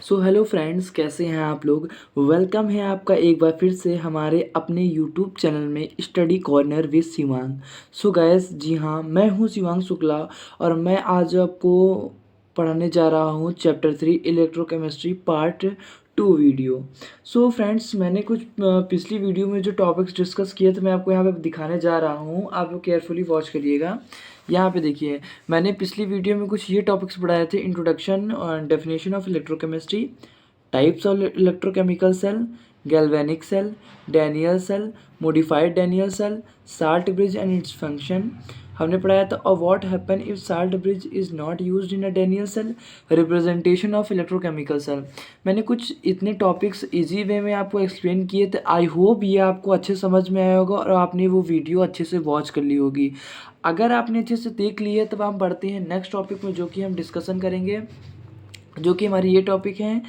So hello friends, कैसे हैं आप लोग। वेलकम है आपका एक बार फिर से हमारे अपने यूट्यूब चैनल में study corner with Shivang. So guys, जी हाँ, मैं हूँ शिवांग शुक्ला और मैं आज आपको पढ़ाने जा रहा हूँ chapter 3 electrochemistry part 2 video. So friends, मैंने कुछ पिछली वीडियो में जो टॉपिक्स डिस्कस किए थे मैं आपको यहाँ पे दिखाने जा रहा हूँ। आप लोग केयरफुली वॉच करिएगा। यहाँ पे देखिए, मैंने पिछली वीडियो में कुछ ये टॉपिक्स पढ़ाए थे। इंट्रोडक्शन और definition of electrochemistry, types of electrochemical cell, galvanic cell, Daniell cell, modified Daniell cell, salt bridge and its function. हमने पढ़ाया था और what happen if salt bridge is not used in a Daniell cell, representation of electrochemical cell. मैंने कुछ इतने topics easy way में आपको explain किए थे। आई होप ये आपको अच्छे समझ में आया होगा और आपने वो वीडियो अच्छे से वॉच कर ली होगी। अगर आपने अच्छे से देख ली है तब हम बढ़ते हैं नेक्स्ट टॉपिक में, जो कि हम डिस्कशन करेंगे, जो कि हमारी ये टॉपिक है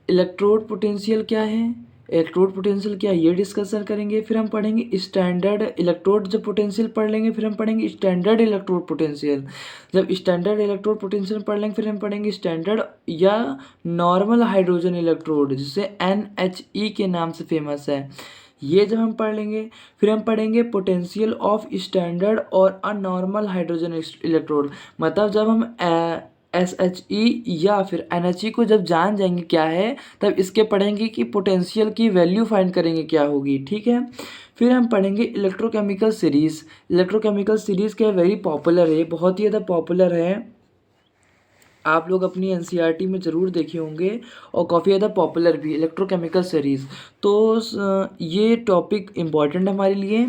इलेक्ट्रोड पोटेंशियल क्या है। इलेक्ट्रोड पोटेंशियल क्या है ये डिस्कशन करेंगे। फिर हम पढ़ेंगे स्टैंडर्ड इलेक्ट्रोड, जब पोटेंशियल पढ़ लेंगे फिर हम पढ़ेंगे स्टैंडर्ड इलेक्ट्रोड पोटेंशियल। जब स्टैंडर्ड इलेक्ट्रोड पोटेंशियल पढ़ लेंगे फिर हम पढ़ेंगे स्टैंडर्ड या नॉर्मल हाइड्रोजन इलेक्ट्रोड, जिसे NHE के नाम से फेमस है। ये जब हम पढ़ लेंगे फिर हम पढ़ेंगे पोटेंशियल ऑफ स्टैंडर्ड और अनॉर्मल हाइड्रोजन इलेक्ट्रोड। मतलब जब हम SHE या फिर NHE को जब जान जाएंगे क्या है, तब इसके पढ़ेंगे कि पोटेंशियल की वैल्यू फाइंड करेंगे क्या होगी। ठीक है। फिर हम पढ़ेंगे इलेक्ट्रोकेमिकल सीरीज। इलेक्ट्रोकेमिकल सीरीज क्या है, वेरी पॉपुलर है, बहुत ही ज़्यादा पॉपुलर है। आप लोग अपनी NCERT में ज़रूर देखे होंगे और काफ़ी ज़्यादा पॉपुलर भी इलेक्ट्रोकेमिकल सीरीज़। तो ये टॉपिक इम्पॉर्टेंट है हमारे लिए।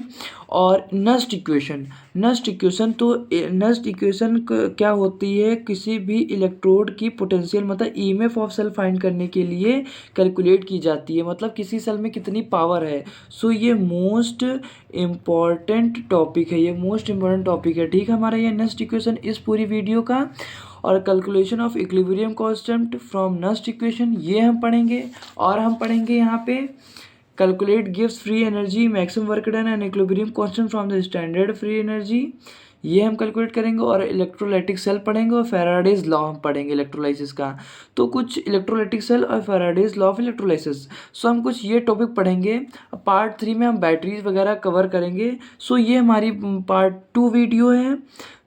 और नस्ट इक्वेशन, नस्ट इक्वेशन क्या होती है, किसी भी इलेक्ट्रोड की पोटेंशियल मतलब EMF ऑफ सेल फाइंड करने के लिए कैलकुलेट की जाती है, मतलब किसी सेल में कितनी पावर है। सो ये मोस्ट इम्पॉर्टेंट टॉपिक है, ये मोस्ट इम्पॉर्टेंट टॉपिक है। ठीक है, हमारा ये नस्ट इक्वेशन इस पूरी वीडियो का। और calculation of equilibrium constant from Nernst equation ये हम पढ़ेंगे। और हम पढ़ेंगे यहाँ पे कैलकुलेट गिव्स free energy, maximum work done and equilibrium constant from the standard free energy, ये हम कैलकुलेट करेंगे। और इलेक्ट्रोलाइटिक सेल पढ़ेंगे और फैराडेज लॉ हम पढ़ेंगे इलेक्ट्रोलाइसिस का। तो कुछ इलेक्ट्रोलाइटिक सेल और फैराडेज लॉ ऑफ इलेक्ट्रोलाइसिस, सो हम कुछ ये टॉपिक पढ़ेंगे। पार्ट 3 में हम बैटरीज वगैरह कवर करेंगे। सो ये हमारी पार्ट 2 वीडियो है।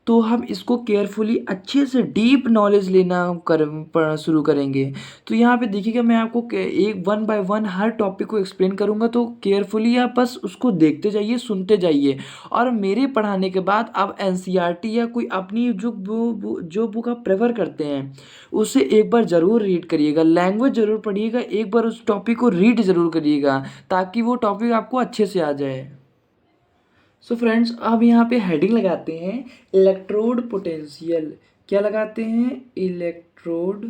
तो हम इसको केयरफुली अच्छे से डीप नॉलेज लेना पढ़ना शुरू करेंगे। तो यहाँ पे देखिएगा, मैं आपको एक one by one her topic को एक्सप्लेन करूँगा, तो केयरफुली आप बस उसको देखते जाइए, सुनते जाइए। और मेरे पढ़ाने के बाद आप NCERT या कोई अपनी जो बुक आप प्रेफर करते हैं उसे एक बार ज़रूर रीड करिएगा, लैंग्वेज ज़रूर पढ़िएगा, एक बार उस टॉपिक को रीड ज़रूर करिएगा, ताकि वो टॉपिक आपको अच्छे से आ जाए। सो फ्रेंड्स, अब यहाँ पे हेडिंग लगाते हैं इलेक्ट्रोड पोटेंशियल। क्या लगाते हैं, electrode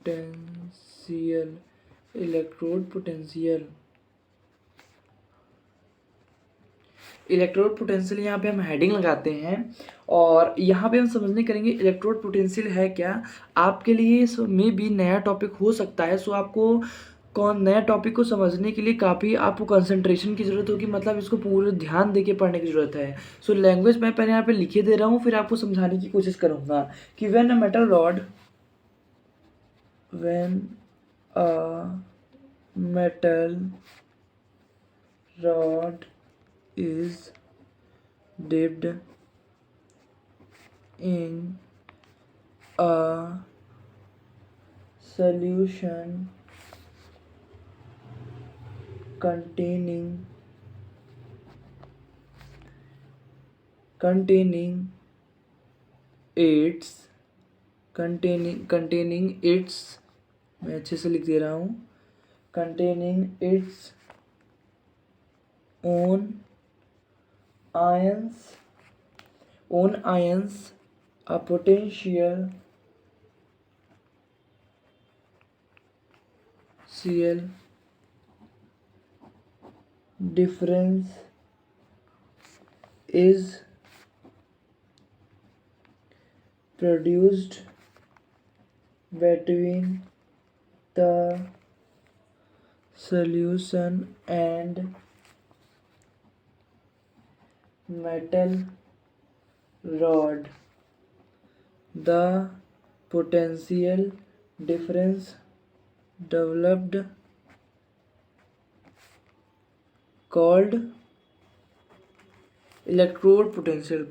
potential, electrode potential. Electrode potential यहाँ पे हम हेडिंग लगाते हैं और यहाँ पे हम समझने करेंगे इलेक्ट्रोड पोटेंशियल है क्या। आपके लिए में भी नया टॉपिक हो सकता है। सो आपको नया टॉपिक को समझने के लिए काफ़ी आपको कंसंट्रेशन की ज़रूरत होगी, मतलब इसको पूरे ध्यान देके पढ़ने की ज़रूरत है। सो लैंग्वेज मैं पहले यहाँ पे लिखे दे रहा हूँ, फिर आपको समझाने की कोशिश करूँगा कि when a metal rod, when a metal rod is dipped in a solution containing its मैं अच्छे से लिख दे रहा हूँ, containing its own ions, a potential difference is produced between the solution and metal rod, the potential difference developed called electrode potential.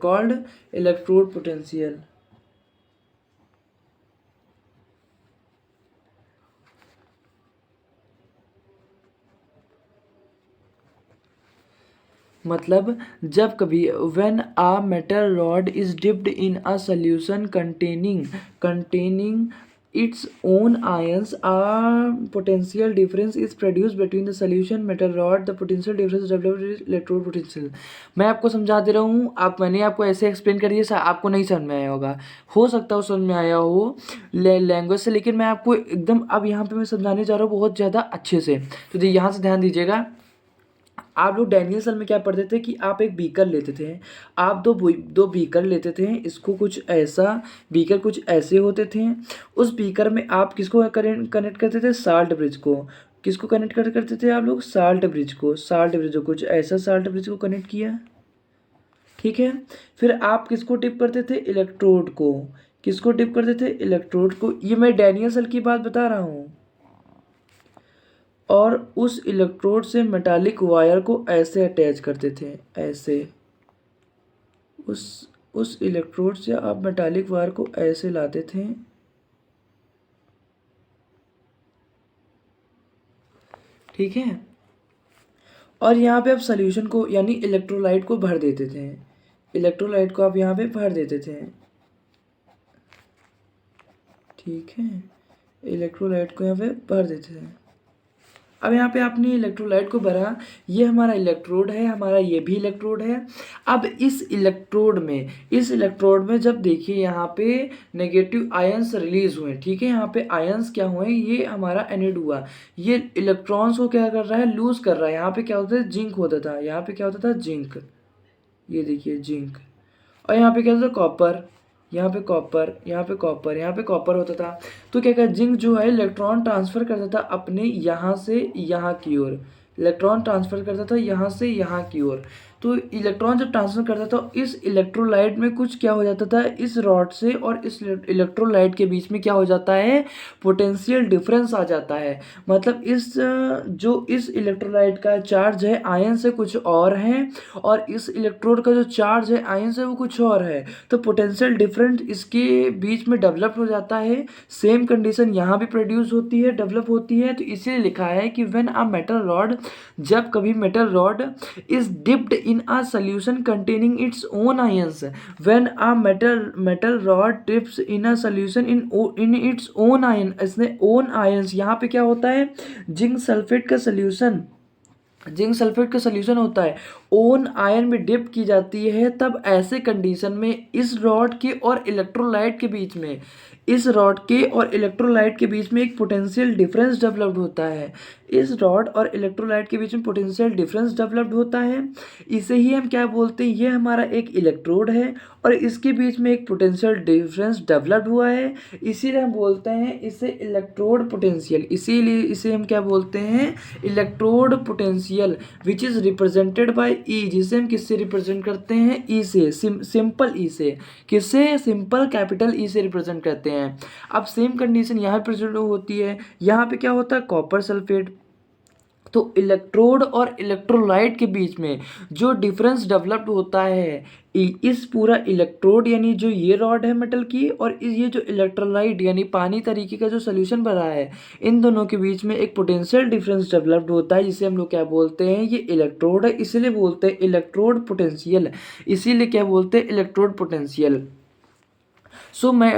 मतलब जब कभी when a metal rod is dipped in a solution containing its own ions, a potential difference is produced between the solution metal rod. The potential difference developed is electrode potential. मैं आपको समझा दे रहा हूँ, मैंने आपको ऐसे एक्सप्लेन कर दिया, आपको नहीं समझ में आया होगा, हो सकता है समझ में आया हो लैंग्वेज से, लेकिन मैं आपको एकदम अब यहाँ पे मैं समझाने जा रहा हूँ बहुत ज़्यादा अच्छे से। तो यहाँ से ध्यान दीजिएगा। आप लोग डैनियल सल में क्या पढ़ते थे कि आप एक बीकर लेते थे, आप दो बीकर लेते थे, इसको कुछ ऐसा बीकर कुछ ऐसे होते थे। उस बीकर में आप किसको कनेक्ट करते थे? साल्ट ब्रिज को। किसको कनेक्ट करते थे आप लोग? साल्ट ब्रिज को। कुछ ऐसा साल्ट ब्रिज को कनेक्ट किया, ठीक है। फिर आप किसको टिप करते थे? इलेक्ट्रोड को। किसको टिप करते थे? इलेक्ट्रोड को। ये मैं डैनियल सल की बात बता रहा हूँ। और उस इलेक्ट्रोड से मेटालिक वायर को ऐसे अटैच करते थे, ऐसे। उस इलेक्ट्रोड से आप मेटालिक वायर को ऐसे लाते थे, ठीक है। और यहाँ पे आप सॉल्यूशन को यानी इलेक्ट्रोलाइट को भर देते थे। इलेक्ट्रोलाइट को आप यहाँ पे भर देते थे, ठीक है। इलेक्ट्रोलाइट को यहाँ पे भर देते थे। अब यहाँ पे आपने इलेक्ट्रोलाइट को भरा, ये हमारा इलेक्ट्रोड है, हमारा ये भी इलेक्ट्रोड है। अब इस इलेक्ट्रोड में जब देखिए यहाँ पे नेगेटिव आयंस रिलीज हुए, ठीक है। यहाँ पे आयंस क्या हुए? ये हमारा एनिड हुआ, ये इलेक्ट्रॉन्स को क्या कर रहा है? लूज कर रहा है। यहाँ पे क्या होता है? जिंक होता था। यहाँ पे क्या होता था? जिंक। ये देखिए जिंक। और यहाँ पे क्या होता था? कॉपर। यहाँ पे कॉपर, यहाँ पे कॉपर, यहाँ पे कॉपर होता था। तो क्या कहता, जिंक जो है इलेक्ट्रॉन ट्रांसफर करता था अपने यहाँ से यहाँ की ओर। इलेक्ट्रॉन ट्रांसफर करता था यहाँ से यहाँ की ओर। तो इलेक्ट्रॉन जब ट्रांसफर करता था, इस इलेक्ट्रोलाइट में कुछ क्या हो जाता था? इस रॉड से और इस इलेक्ट्रोलाइट के बीच में क्या हो जाता है? पोटेंशियल डिफरेंस आ जाता है। मतलब इस इलेक्ट्रोलाइट का चार्ज है आयन से कुछ और है, और इस इलेक्ट्रोड का जो चार्ज है आयन से वो कुछ और है। तो पोटेंशियल डिफरेंस इसके बीच में डेवलप हो जाता है। सेम कंडीशन यहाँ भी प्रोड्यूस होती है, डेवलप होती है। तो इसीलिए लिखा है कि व्हेन अ मेटल रॉड, जब कभी metal rod is dipped in a solution containing its own ions, when a metal rod dips in a solution in its own ion, इसने ओन आयंस, यहाँ पे क्या होता है? जिंक सल्फेट का solution होता है, ओन आयन में डिप की जाती है। तब ऐसे कंडीशन में इस रॉड के और इलेक्ट्रोलाइट के बीच में एक पोटेंशियल डिफरेंस डेवलप्ड होता है। इस रॉड और इलेक्ट्रोलाइट के बीच में पोटेंशियल डिफरेंस डेवलप्ड होता है। इसे ही हम क्या बोलते हैं? ये हमारा एक इलेक्ट्रोड है और इसके बीच में एक पोटेंशियल डिफरेंस डेवलप्ड हुआ है, इसीलिए हम बोलते हैं इसे इलेक्ट्रोड पोटेंशियल। इसीलिए इसे हम क्या बोलते हैं? Electrode potential, which is represented by E, जिसे हम किससे रिप्रेजेंट करते हैं? ई से, सिंपल ई से। किससे? सिंपल कैपिटल ई से रिप्रेजेंट करते हैं। अब सेम कंडीशन यहाँ प्रेजेंट होती है। यहाँ पे क्या होता है? Copper sulphate. तो इलेक्ट्रोड और इलेक्ट्रोलाइट के बीच में जो डिफरेंस डेवलप्ड होता है, इस पूरा इलेक्ट्रोड यानी जो ये रॉड है मेटल की, और ये जो इलेक्ट्रोलाइट यानी पानी तरीके का जो सोल्यूशन बना है, इन दोनों के बीच में एक पोटेंशियल डिफरेंस डेवलप्ड होता है, जिसे हम लोग क्या बोलते हैं? ये इलेक्ट्रोड है, इसीलिए बोलते हैं इलेक्ट्रोड पोटेंशियल। इसीलिए क्या बोलते हैं? Electrode potential. मैं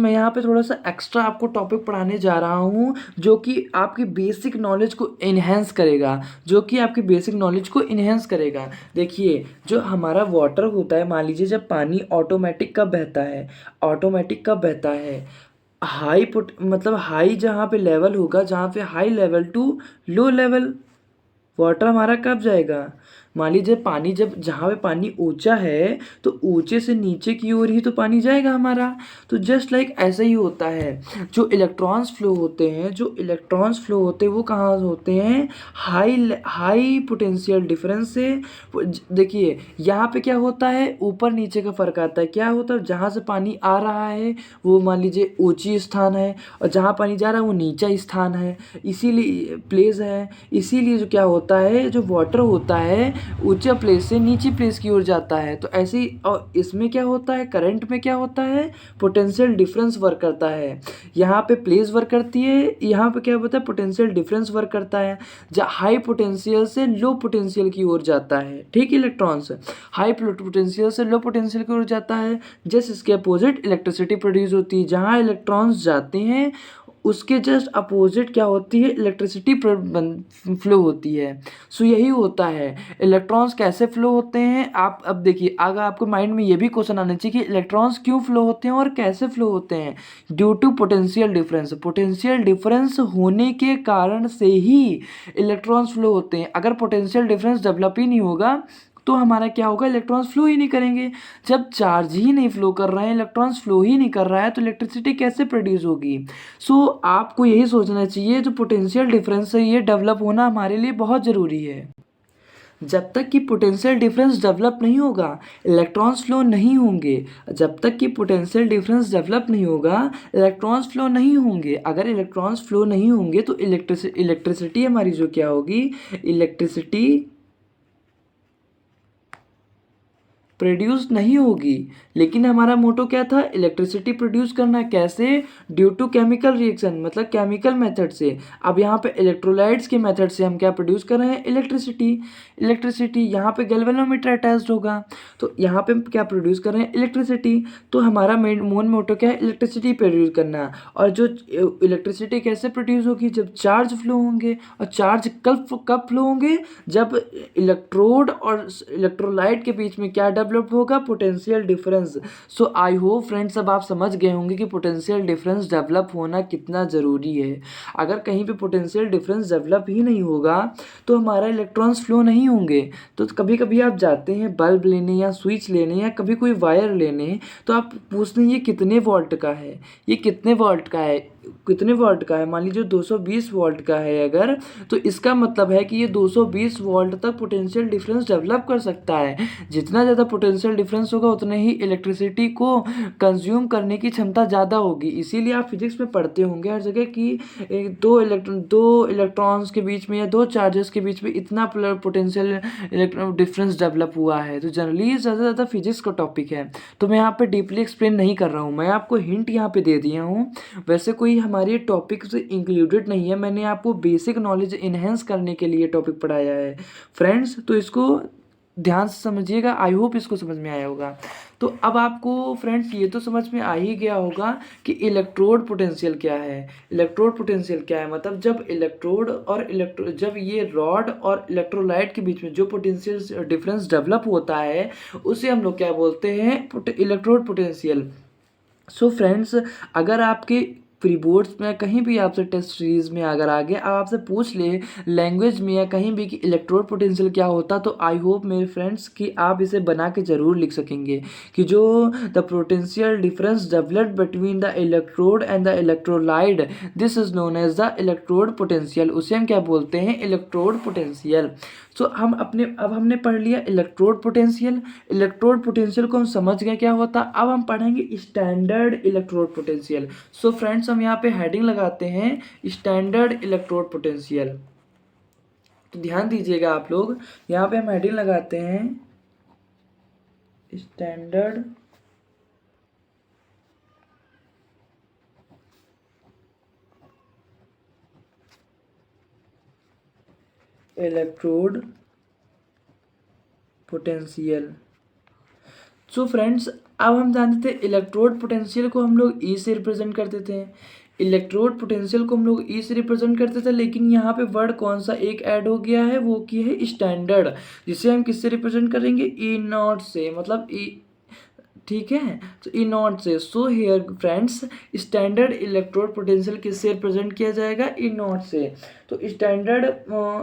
यहाँ पे थोड़ा सा एक्स्ट्रा आपको टॉपिक पढ़ाने जा रहा हूँ, जो कि आपकी बेसिक नॉलेज को इन्हेंस करेगा। देखिए, जो हमारा वाटर होता है, मान लीजिए जब पानी ऑटोमेटिक कब बहता है? हाई जहाँ पे लेवल होगा, जहाँ पे high level to low level, water हमारा कब जाएगा? मान लीजिए पानी जब जहाँ पे पानी ऊंचा है तो ऊंचे से नीचे की ओर ही तो पानी जाएगा हमारा। तो जस्ट लाइक ऐसा ही होता है, जो इलेक्ट्रॉन्स फ्लो होते हैं, जो इलेक्ट्रॉन्स फ्लो होते हैं वो कहाँ होते हैं, हाई पोटेंशियल डिफरेंस से। देखिए यहाँ पे क्या होता है, ऊपर नीचे का फर्क आता है। क्या होता है, जहाँ से पानी आ रहा है वो मान लीजिए ऊंची स्थान है, और जहाँ पानी जा रहा है वो नीचा स्थान है, इसीलिए प्लेस है। इसीलिए जो क्या होता है, जो वाटर होता है ऊंचा प्लेस से नीची प्लेस की ओर जाता है। तो ऐसे ही, और इसमें क्या होता है, करंट में क्या होता है, पोटेंशियल डिफरेंस वर्क करता है। यहाँ पे प्लेस वर्क करती है, यहाँ पे क्या होता है, पोटेंशियल डिफरेंस वर्क करता है। जहाँ हाई पोटेंशियल से लो पोटेंशियल की ओर जाता है, ठीक, इलेक्ट्रॉन्स हाई पोटेंशियल से लो पोटेंशियल की ओर जाता है। जस्ट इसके अपोजिट इलेक्ट्रिसिटी प्रोड्यूस होती है। जहाँ इलेक्ट्रॉन्स जाते हैं उसके जस्ट अपोजिट क्या होती है, इलेक्ट्रिसिटी फ्लो होती है। सो यही होता है, इलेक्ट्रॉन्स कैसे फ्लो होते हैं। आप अब देखिए, अगर आपको माइंड में ये भी क्वेश्चन आना चाहिए कि इलेक्ट्रॉन्स क्यों फ्लो होते हैं और कैसे फ्लो होते हैं। Due to potential difference, potential difference होने के कारण से ही इलेक्ट्रॉन्स फ्लो होते हैं। अगर पोटेंशियल डिफरेंस डेवलप ही नहीं होगा तो हमारा क्या होगा, इलेक्ट्रॉन्स फ्लो ही नहीं करेंगे। जब चार्ज ही नहीं फ्लो कर रहे हैं, इलेक्ट्रॉन्स फ्लो ही नहीं कर रहा है, तो इलेक्ट्रिसिटी कैसे प्रोड्यूस होगी। सो आपको यही सोचना चाहिए, जो पोटेंशियल डिफरेंस है ये डेवलप होना हमारे लिए बहुत ज़रूरी है। जब तक कि पोटेंशियल डिफरेंस डेवलप नहीं होगा इलेक्ट्रॉन्स फ्लो नहीं होंगे। जब तक कि पोटेंशियल डिफरेंस डेवलप नहीं होगा इलेक्ट्रॉन्स फ्लो नहीं होंगे। अगर इलेक्ट्रॉन्स फ्लो नहीं होंगे तो इलेक्ट्रिसिटी हमारी जो क्या होगी, इलेक्ट्रिसिटी प्रोड्यूस नहीं होगी। लेकिन हमारा मोटो क्या था, इलेक्ट्रिसिटी प्रोड्यूस करना। कैसे, ड्यू टू केमिकल रिएक्शन, मतलब केमिकल मेथड से। अब यहाँ पे इलेक्ट्रोलाइट्स के मेथड से हम क्या प्रोड्यूस कर रहे हैं, इलेक्ट्रिसिटी। यहाँ पे गैल्वेनोमीटर अटैच्ड होगा तो यहाँ पे क्या प्रोड्यूस कर रहे हैं, इलेक्ट्रिसिटी। तो हमारा मेन मोटो क्या है, इलेक्ट्रिसिटी प्रोड्यूस करना। और जो इलेक्ट्रिसिटी कैसे प्रोड्यूस होगी, जब चार्ज फ्लो होंगे। और चार्ज कब फ्लो होंगे, जब इलेक्ट्रोड और इलेक्ट्रोलाइट के बीच में क्या डेवलप होगा, potential difference. So I hope friends अब आप समझ गए होंगे कि पोटेंशियल डिफरेंस डेवलप होना कितना ज़रूरी है। अगर कहीं पे पोटेंशियल डिफरेंस डेवलप ही नहीं होगा तो हमारा इलेक्ट्रॉन्स फ्लो नहीं होंगे। तो कभी कभी आप जाते हैं बल्ब लेने या स्विच लेने या कभी कोई वायर लेने, तो आप पूछते हैं ये कितने वोल्ट का है, ये कितने वोल्ट का है, कितने वोल्ट का है। मान लीजिए 220 वोल्ट का है अगर, तो इसका मतलब है कि ये 220 वोल्ट तक पोटेंशियल डिफरेंस डेवलप कर सकता है। जितना ज़्यादा पोटेंशियल डिफरेंस होगा उतने ही इलेक्ट्रिसिटी को कंज्यूम करने की क्षमता ज़्यादा होगी। इसीलिए आप फिजिक्स में पढ़ते होंगे हर जगह कि दो इलेक्ट्रॉन्स के बीच में या दो चार्जेस के बीच में इतना पोटेंशियल डिफरेंस डेवलप हुआ है। तो जनरली ज़्यादा फिजिक्स का टॉपिक है, तो मैं यहाँ पे डीपली एक्सप्लेन नहीं कर रहा हूँ, मैं आपको हिंट यहाँ पे दे दिया हूँ। वैसे कोई हमारे टॉपिक से इंक्लूडेड नहीं है, मैंने आपको बेसिक नॉलेज इन्हेंस करने के लिए टॉपिक पढ़ाया है फ्रेंड्स। तो इसको ध्यान से समझिएगा, आई होप इसको समझ में आया होगा। तो अब आपको फ्रेंड्स ये तो समझ में आ ही गया होगा कि इलेक्ट्रोड पोटेंशियल क्या है। इलेक्ट्रोड पोटेंशियल क्या है, मतलब जब इलेक्ट्रोड और जब ये रॉड और इलेक्ट्रोलाइट के बीच में जो पोटेंशियल डिफरेंस डेवलप होता है उसे हम लोग क्या बोलते हैं, इलेक्ट्रोड पोटेंशियल। सो फ्रेंड्स, अगर आपके प्री बोर्ड्स में कहीं भी आपसे टेस्ट सीरीज में अगर आ गया, अब आपसे पूछ ले लैंग्वेज में या कहीं भी कि इलेक्ट्रोड पोटेंशियल क्या होता, तो आई होप मेरे फ्रेंड्स कि आप इसे बना के ज़रूर लिख सकेंगे कि जो the potential difference developed between the electrode and the electrolyte, this is known as the electrode potential. उसे हम क्या बोलते हैं, इलेक्ट्रोड पोटेंशियल। सो अब हमने पढ़ लिया इलेक्ट्रोड पोटेंशियल। इलेक्ट्रोड पोटेंशियल को हम समझ गए क्या होता। अब हम पढ़ेंगे standard electrode potential. So friends, हम यहाँ पे हेडिंग लगाते हैं स्टैंडर्ड इलेक्ट्रोड पोटेंशियल। तो ध्यान दीजिएगा आप लोग, यहाँ पे हम हेडिंग लगाते हैं स्टैंडर्ड इलेक्ट्रोड पोटेंशियल। सो फ्रेंड्स, अब हम जानते थे इलेक्ट्रोड पोटेंशियल को हम लोग ई से रिप्रेजेंट करते थे। इलेक्ट्रोड पोटेंशियल को हम लोग ई से रिप्रेजेंट करते थे, लेकिन यहाँ पे वर्ड कौन सा एक ऐड हो गया है, वो की है स्टैंडर्ड, जिसे हम किससे रिप्रेजेंट करेंगे, ई नॉट से, मतलब ई ठीक है, तो ई नॉट से। So here friends, standard electrode potential किससे रिप्रेजेंट किया जाएगा? ई नॉट से। तो स्टैंडर्ड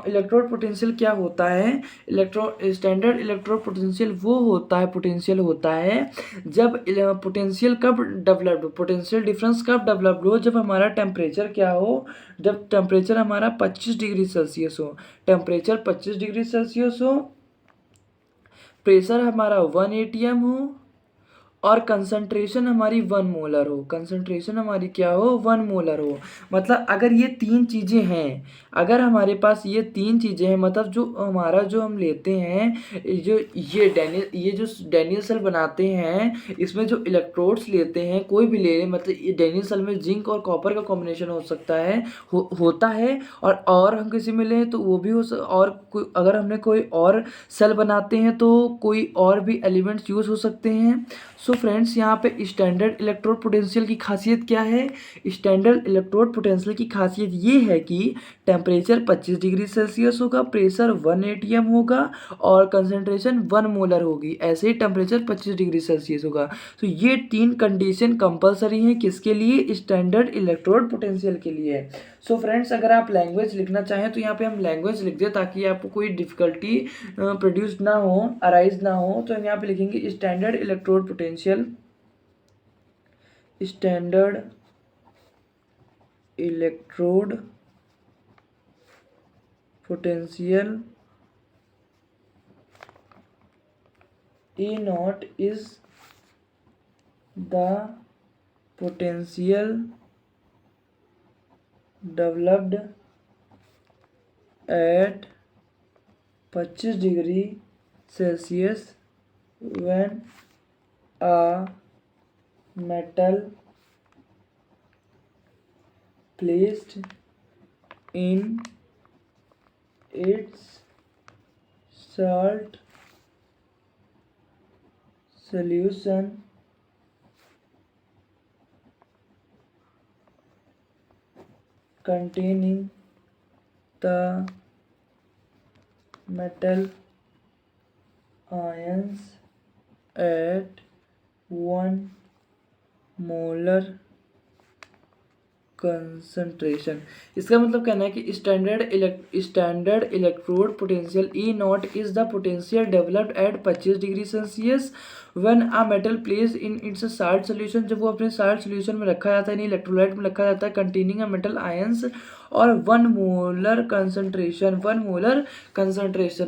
इलेक्ट्रोड पोटेंशियल क्या होता है? स्टैंडर्ड इलेक्ट्रोड पोटेंशियल वो होता है, पोटेंशियल होता है जब पोटेंशियल कब डेवलप्ड, पोटेंशियल डिफरेंस कब डेवलप्ड हो? जब हमारा टेम्परेचर क्या हो? जब टेम्परेचर हमारा 25 डिग्री सेल्सियस हो। टेम्परेचर 25 डिग्री सेल्सियस हो, प्रेशर हमारा 1 एटीएम हो, और कंसंट्रेशन हमारी 1 मोलर हो। कंसंट्रेशन हमारी क्या हो? 1 मोलर हो। मतलब अगर ये तीन चीज़ें हैं, अगर हमारे पास ये तीन चीज़ें हैं, मतलब जो हमारा जो हम लेते हैं, ये जो डैनियल सेल बनाते हैं, इसमें जो इलेक्ट्रोड्स लेते हैं कोई भी ले लें, मतलब ये डैनियल सेल में जिंक और कॉपर का कॉम्बिनेशन हो सकता है, होता है। और हम किसी में लें तो वो भी और अगर हमने कोई और सेल बनाते हैं तो कोई और भी एलिमेंट्स यूज़ हो सकते हैं। सो फ्रेंड्स, यहाँ पे स्टैंडर्ड इलेक्ट्रोड पोटेंशियल की खासियत क्या है? स्टैंडर्ड इलेक्ट्रोड पोटेंशियल की खासियत ये है कि टेम्परेचर 25 डिग्री सेल्सियस होगा, प्रेशर 1 एटीएम होगा, और कंसंट्रेशन 1 मोलर होगी। ऐसे ही टेम्परेचर 25 डिग्री सेल्सियस होगा। तो ये तीन कंडीशन कंपलसरी हैं किसके लिए? स्टैंडर्ड इलेक्ट्रोड पोटेंशियल के लिए। सो फ्रेंड्स, अगर आप लैंग्वेज लिखना चाहें तो यहाँ पे हम लैंग्वेज लिख दें ताकि आपको कोई डिफिकल्टी प्रोड्यूस ना हो, अराइज ना हो। तो हम यहाँ पे लिखेंगे standard electrode potential, standard electrode potential E naught is the potential developed at 25 degree Celsius when a metal placed in its salt solution containing the metal ions at 1 molar concentration. इसका मतलब कहना है कि standard electrode potential E not is the potential developed eight 25 degree Celsius when a metal place in its salt solution, जब वो अपने salt solution में रखा जाता है, यानी इलेक्ट्रोलाइट में रखा जाता है, कंटेनिंग अ मेटल आयंस, और 1 मोलर कंसंट्रेशन,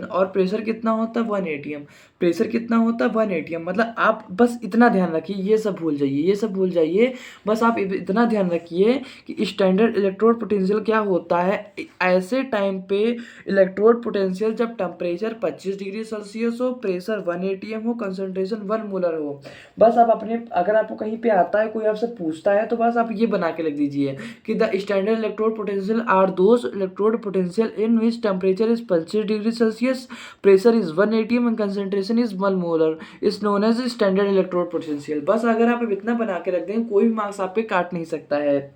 और प्रेशर कितना होता है? 1 एटीएम। प्रेशर कितना होता है? 1 एटीएम। मतलब आप बस इतना ध्यान रखिए, ये सब भूल जाइए। बस आप इतना ध्यान रखिए कि स्टैंडर्ड इलेक्ट्रोड पोटेंशियल क्या होता है। ऐसे टाइम पे इलेक्ट्रोड पोटेंशियल जब टेम्परेचर 25 डिग्री सेल्सियस हो, प्रेशर 1 एटीएम हो, कंसंट्रेशन 1 मोलर हो। बस आप अपने, अगर आपको कहीं पे आता है, कोई आपसे पूछता है, तो बस आप ये बना के लिख दीजिए कि the standard electrode potential are those electrode potential in which temperature is 25 degree Celsius, pressure is 1 ATM and concentration is 1 molar, is known as standard electrode potential. बस अगर आप इतना बना के रख दें, कोई भी मार्क्स आप पे काट नहीं सकता है।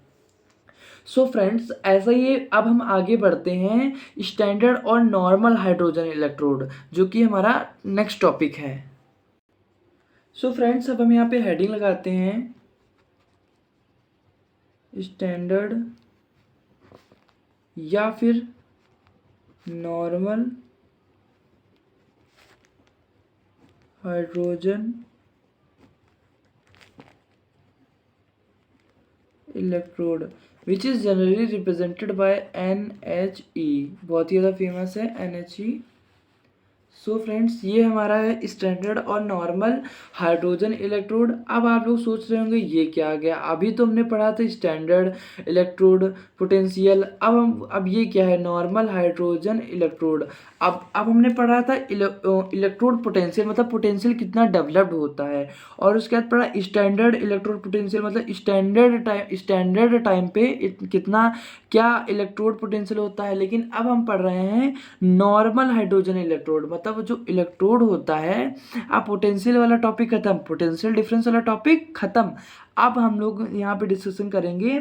सो फ्रेंड्स, ऐसा ही अब हम आगे बढ़ते हैं स्टैंडर्ड और नॉर्मल हाइड्रोजन इलेक्ट्रोड, जो कि हमारा नेक्स्ट टॉपिक है। सो फ्रेंड्स, अब हम यहाँ पे हेडिंग लगाते हैं स्टैंडर्ड या फिर normal hydrogen electrode which is generally represented by NHE। बहुत ही ज़्यादा फेमस है NHE। सो फ्रेंड्स, ये हमारा है स्टैंडर्ड और नॉर्मल हाइड्रोजन इलेक्ट्रोड। अब आप लोग सोच रहे होंगे ये क्या आ गया, अभी तो हमने पढ़ा था स्टैंडर्ड इलेक्ट्रोड पोटेंशियल, अब ये क्या है? Normal hydrogen electrode. अब हमने पढ़ा था इलेक्ट्रोड पोटेंशियल, मतलब पोटेंशियल कितना डेवलप्ड होता है, और उसके बाद पढ़ा स्टैंडर्ड इलेक्ट्रोड पोटेंशियल, मतलब स्टैंडर्ड टाइम पे कितना क्या इलेक्ट्रोड पोटेंशियल होता है। लेकिन अब हम पढ़ रहे हैं नॉर्मल हाइड्रोजन इलेक्ट्रोड, मतलब जो इलेक्ट्रोड होता है। अब पोटेंशियल वाला टॉपिक खत्म, पोटेंशियल डिफरेंस वाला टॉपिक खत्म। अब हम लोग यहाँ पे डिस्कशन करेंगे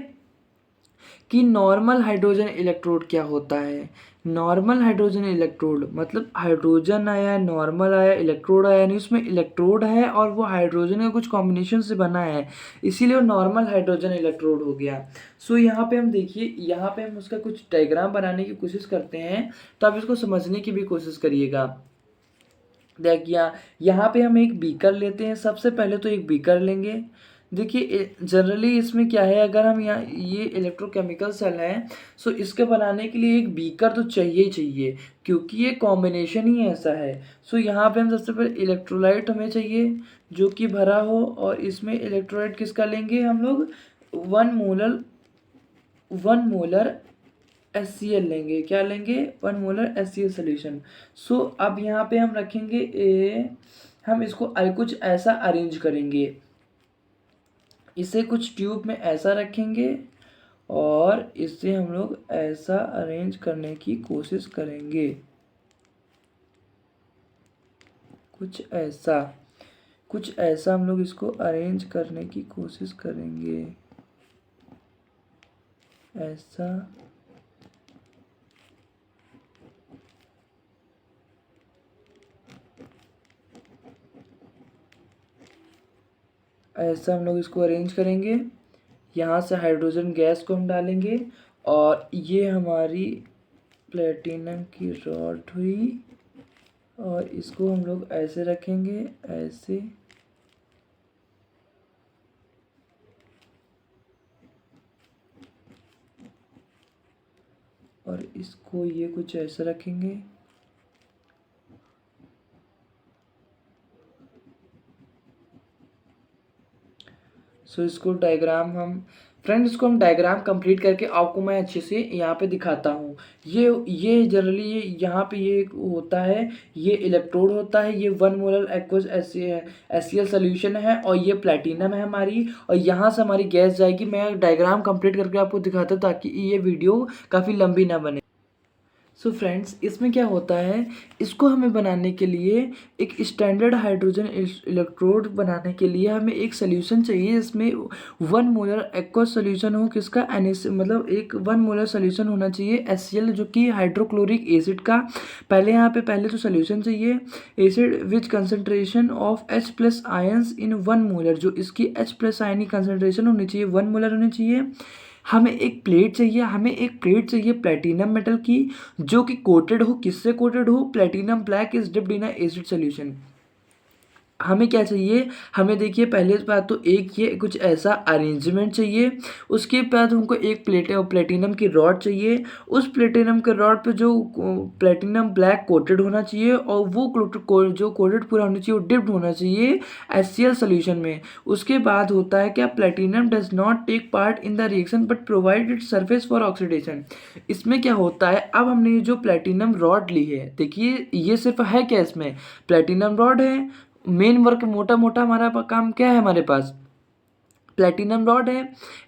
कि नॉर्मल हाइड्रोजन इलेक्ट्रोड क्या होता है। नॉर्मल हाइड्रोजन इलेक्ट्रोड मतलब हाइड्रोजन आया, नॉर्मल आया, इलेक्ट्रोड आया, यानी उसमें इलेक्ट्रोड है और वो हाइड्रोजन के कुछ कॉम्बिनेशन से बना है, इसीलिए वो नॉर्मल हाइड्रोजन इलेक्ट्रोड हो गया। सो यहाँ पे हम देखिए, यहाँ पे हम उसका कुछ डायग्राम बनाने की कोशिश करते हैं, तो आप इसको समझने की भी कोशिश करिएगा। देखिए यहाँ पे हम एक बीकर लेते हैं, सबसे पहले तो एक बीकर लेंगे। देखिए जनरली इसमें क्या है, अगर हम यहाँ ये इलेक्ट्रोकेमिकल सेल है, सो इसके बनाने के लिए एक बीकर तो चाहिए ही चाहिए, क्योंकि ये कॉम्बिनेशन ही ऐसा है। सो यहाँ पे हम सबसे पहले इलेक्ट्रोलाइट हमें चाहिए जो कि भरा हो, और इसमें इलेक्ट्रोलाइट किसका लेंगे हम लोग, 1 मोलर HCl लेंगे। क्या लेंगे, 1 मोलर HCl सोल्यूशन। सो अब यहाँ पे हम रखेंगे हम इसको कुछ ऐसा अरेंज करेंगे, इसे कुछ ट्यूब में ऐसा रखेंगे और इसे हम लोग ऐसा अरेंज करने की कोशिश करेंगे, कुछ ऐसा हम लोग इसको अरेंज करने की कोशिश करेंगे, ऐसा। ऐसा हम लोग इसको अरेंज करेंगे। यहाँ से हाइड्रोजन गैस को हम डालेंगे और ये हमारी प्लेटिनम की रॉड हुई, और इसको हम लोग ऐसे रखेंगे, ऐसे। और इसको ये कुछ ऐसे रखेंगे। सो इसको डायग्राम हम फ्रेंड्स, इसको हम डायग्राम कंप्लीट करके आपको मैं अच्छे से यहाँ पे दिखाता हूँ। ये जनरली ये यहाँ पे ये होता है, ये इलेक्ट्रोड होता है, ये 1 मोलर एक्वस HCl सोल्यूशन है, और ये प्लेटिनम है हमारी, और यहाँ से हमारी गैस जाएगी। मैं डायग्राम कंप्लीट करके आपको दिखाता हूँ ताकि ये वीडियो काफ़ी लंबी ना बने। सो फ्रेंड्स, इसमें क्या होता है, इसको हमें बनाने के लिए एक स्टैंडर्ड हाइड्रोजन इलेक्ट्रोड बनाने के लिए हमें एक सोल्यूशन चाहिए जिसमें 1 मोलर एक्वस सोल्यूशन हो, किसका मतलब एक 1 मोलर सोल्यूशन होना चाहिए HCl जो कि हाइड्रोक्लोरिक एसिड का। पहले तो सोल्यूशन चाहिए acid which concentration of H+ ions in 1 molar, जो इसकी H+ आयन की कंसनट्रेशन होनी चाहिए 1 मोलर होनी चाहिए। हमें एक प्लेट चाहिए प्लेटिनम मेटल की, जो कि कोटेड हो, किससे कोटेड हो, platinum black is dipped in acid solution. हमें क्या चाहिए, हमें देखिए पहले बात तो एक ये कुछ ऐसा अरेंजमेंट चाहिए। उसके बाद हमको एक प्लेटिनम की रॉड चाहिए। उस प्लेटिनम के रॉड पे जो प्लेटिनम ब्लैक कोटेड होना चाहिए, और वो जो कोटेड पूरा होना चाहिए वो डिप्ड होना चाहिए HCl सोल्यूशन में। उसके बाद होता है क्या, platinum does not take part in the reaction but provide it surface for oxidation. इसमें क्या होता है, अब हमने ये जो प्लेटिनम रॉड ली है, देखिए ये सिर्फ है क्या, इसमें प्लेटिनम रॉड है। मेन वर्क मोटा मोटा हमारा काम क्या है, हमारे पास प्लेटिनम रॉड है,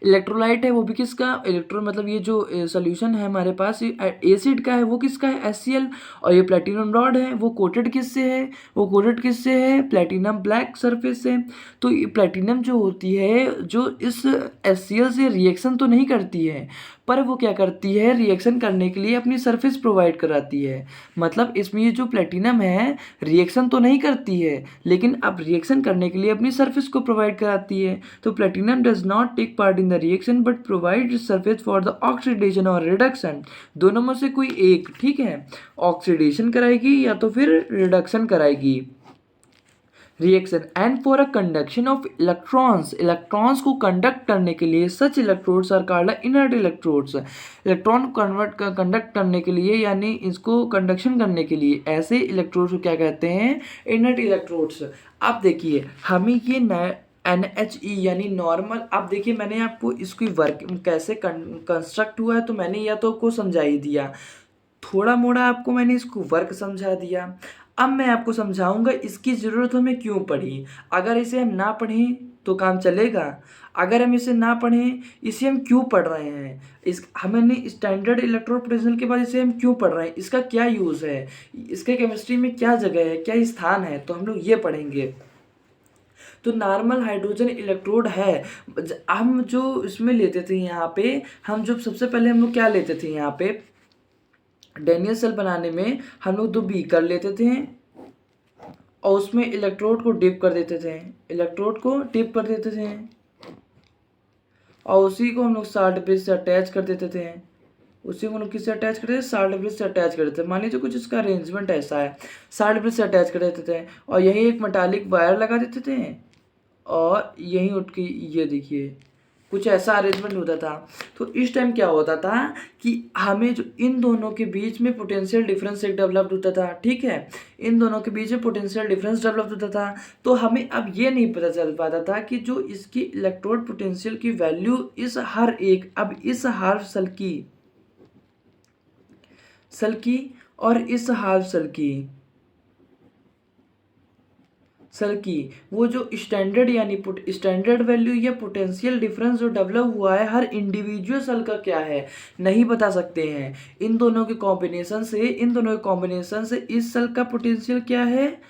इलेक्ट्रोलाइट है, वो भी किसका, मतलब ये जो सोल्यूशन है हमारे पास एसिड का है, वो किसका है, HCl। और ये प्लेटिनम रॉड है, वो कोटेड किससे है, प्लेटिनम ब्लैक सरफेस से। तो ये प्लेटिनम जो होती है, जो इस HCl से रिएक्शन तो नहीं करती है, पर वो क्या करती है, रिएक्शन करने के लिए अपनी सरफेस प्रोवाइड कराती है। मतलब इसमें ये जो प्लेटिनम है रिएक्शन तो नहीं करती है, लेकिन अब रिएक्शन करने के लिए अपनी सरफेस को प्रोवाइड कराती है। तो platinum does not take part in the reaction but provide surface for the oxidation और रिडक्शन। दोनों में से कोई एक, ठीक है, ऑक्सीडेशन कराएगी या तो फिर रिडक्शन कराएगी reaction. And for a conduction of electrons को कंडक्ट करने के लिए such electrodes are called inert electrodes. Electron conduct करने के लिए, यानी इसको कंडक्शन करने के लिए ऐसे इलेक्ट्रोड्स को क्या कहते हैं, इनर्ट इलेक्ट्रोड्स। अब देखिए हमें ये NHE यानी नॉर्मल, अब देखिए मैंने आपको इसकी वर्क कैसे कंस्ट्रक्ट हुआ है तो मैंने या तो आपको समझा ही दिया, थोड़ा मोड़ा आपको मैंने इसको वर्क समझा दिया। अब मैं आपको समझाऊंगा इसकी ज़रूरत हमें क्यों पड़ी। अगर इसे हम ना पढ़ें तो काम चलेगा, अगर हम इसे ना पढ़ें, इसे हम क्यों पढ़ रहे हैं, हमने स्टैंडर्ड इलेक्ट्रोड पोटेंशियल के बाद इसे हम क्यों पढ़ रहे हैं, इसका क्या यूज़ है, इसके केमिस्ट्री में क्या जगह है, क्या स्थान है, तो हम लोग ये पढ़ेंगे। तो नॉर्मल हाइड्रोजन इलेक्ट्रोड है। हम जो इसमें लेते थे यहाँ पे, हम जो सबसे पहले हम लोग क्या लेते थे यहाँ पे, डैनियल सेल बनाने में हम लोग 2 बीकर लेते थे और उसमें इलेक्ट्रोड को डिप कर देते थे, इलेक्ट्रोड को डिप कर देते थे और उसी को हम लोग 60 ब्रिज से अटैच कर देते थे। उसी को हम लोग किससे अटैच करते थे, 60 ब्रिज से अटैच कर देते थे। मान लीजिए कुछ इसका अरेंजमेंट ऐसा है, 60 ब्रिज से अटैच कर देते थे और यही एक मेटालिक वायर लगा देते थे और यहीं उठ के ये देखिए कुछ ऐसा अरेंजमेंट होता था। तो इस टाइम क्या होता था कि हमें जो इन दोनों के बीच में पोटेंशियल डिफरेंस एक डेवलप होता था, ठीक है, इन दोनों के बीच में पोटेंशियल डिफरेंस डेवलप होता था। तो हमें अब ये नहीं पता चल पाता था कि जो इसकी इलेक्ट्रोड पोटेंशियल की वैल्यू इस हर एक, अब इस हाफ सेल की और इस हाफ सेल की वो जो स्टैंडर्ड यानी स्टैंडर्ड वैल्यू या पोटेंशियल डिफरेंस जो डेवलप हुआ है हर इंडिविजुअल सेल का क्या है नहीं बता सकते हैं। इन दोनों के कॉम्बिनेशन से इस सेल का पोटेंशियल क्या है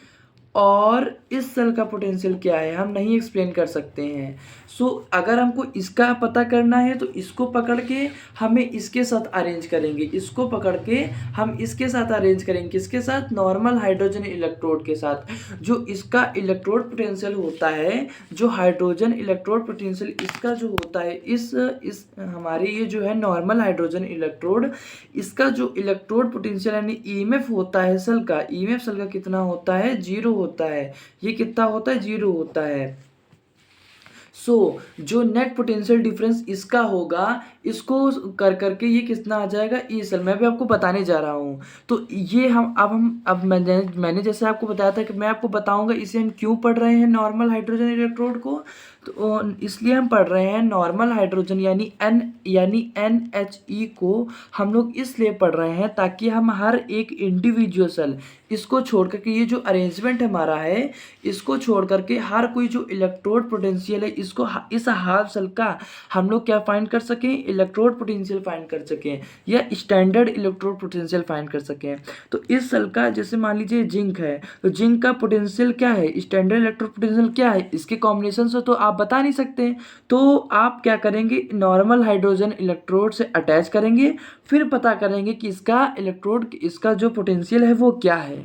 और इस सेल का पोटेंशियल क्या है हम नहीं एक्सप्लेन कर सकते हैं। सो अगर हमको इसका पता करना है तो इसको पकड़ के हमें इसके साथ अरेंज करेंगे, इसको पकड़ के हम इसके साथ अरेंज करेंगे, किसके साथ, नॉर्मल हाइड्रोजन इलेक्ट्रोड के साथ। जो इसका इलेक्ट्रोड पोटेंशियल होता है, जो हाइड्रोजन इलेक्ट्रोड पोटेंशियल इसका जो होता है, इस हमारे ये जो है नॉर्मल हाइड्रोजन इलेक्ट्रोड, इसका जो इलेक्ट्रोड पोटेंशियल यानी ईएमएफ होता है सेल का, ईएमएफ सेल का कितना होता है, 0 होता है। ये कितना होता है, 0 होता है। जो नेट पोटेंशियल डिफरेंस इसका होगा, इसको कर करके ये कितना आ जाएगा, ई सेल। मैं भी आपको बताने जा रहा हूँ। तो ये अब मैंने जैसे आपको बताया था कि मैं आपको बताऊंगा इसे हम क्यों पढ़ रहे हैं नॉर्मल हाइड्रोजन इलेक्ट्रोड को। तो इसलिए हम पढ़ रहे हैं नॉर्मल हाइड्रोजन यानी NHE को हम लोग इसलिए पढ़ रहे हैं ताकि हम हर एक इंडिविजुअल सेल, इसको छोड़ करके ये जो अरेंजमेंट हमारा है, इसको छोड़ करके हर कोई जो इलेक्ट्रोड पोटेंशियल है इसको इस हाफ सेल का हम लोग क्या फाइंड कर सकें, इलेक्ट्रोड पोटेंशियल फाइंड कर सकें या स्टैंडर्ड इलेक्ट्रोड पोटेंशियल फाइंड कर सकें। तो इस सेल का जैसे मान लीजिए जिंक है, तो जिंक का पोटेंशियल क्या है, स्टैंडर्ड इलेक्ट्रोड पोटेंशियल क्या है, इसके कॉम्बिनेशन से तो आप बता नहीं सकते। तो आप क्या करेंगे, नॉर्मल हाइड्रोजन इलेक्ट्रोड से अटैच करेंगे, फिर पता करेंगे कि इसका इलेक्ट्रोड, इसका जो पोटेंशियल है वो क्या है।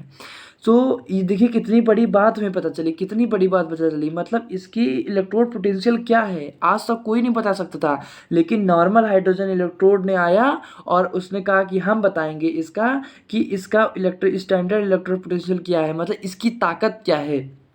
तो ये देखिए कितनी बड़ी बात हमें पता चली, कितनी बड़ी बात पता चली, मतलब इसकी इलेक्ट्रोड पोटेंशियल क्या है आज तक कोई नहीं बता सकता था। लेकिन नॉर्मल हाइड्रोजन इलेक्ट्रोड ने आया और उसने कहा कि हम बताएंगे इसका, कि इसका स्टैंडर्ड इलेक्ट्रोड पोटेंशियल क्या है, मतलब इसकी ताकत क्या है।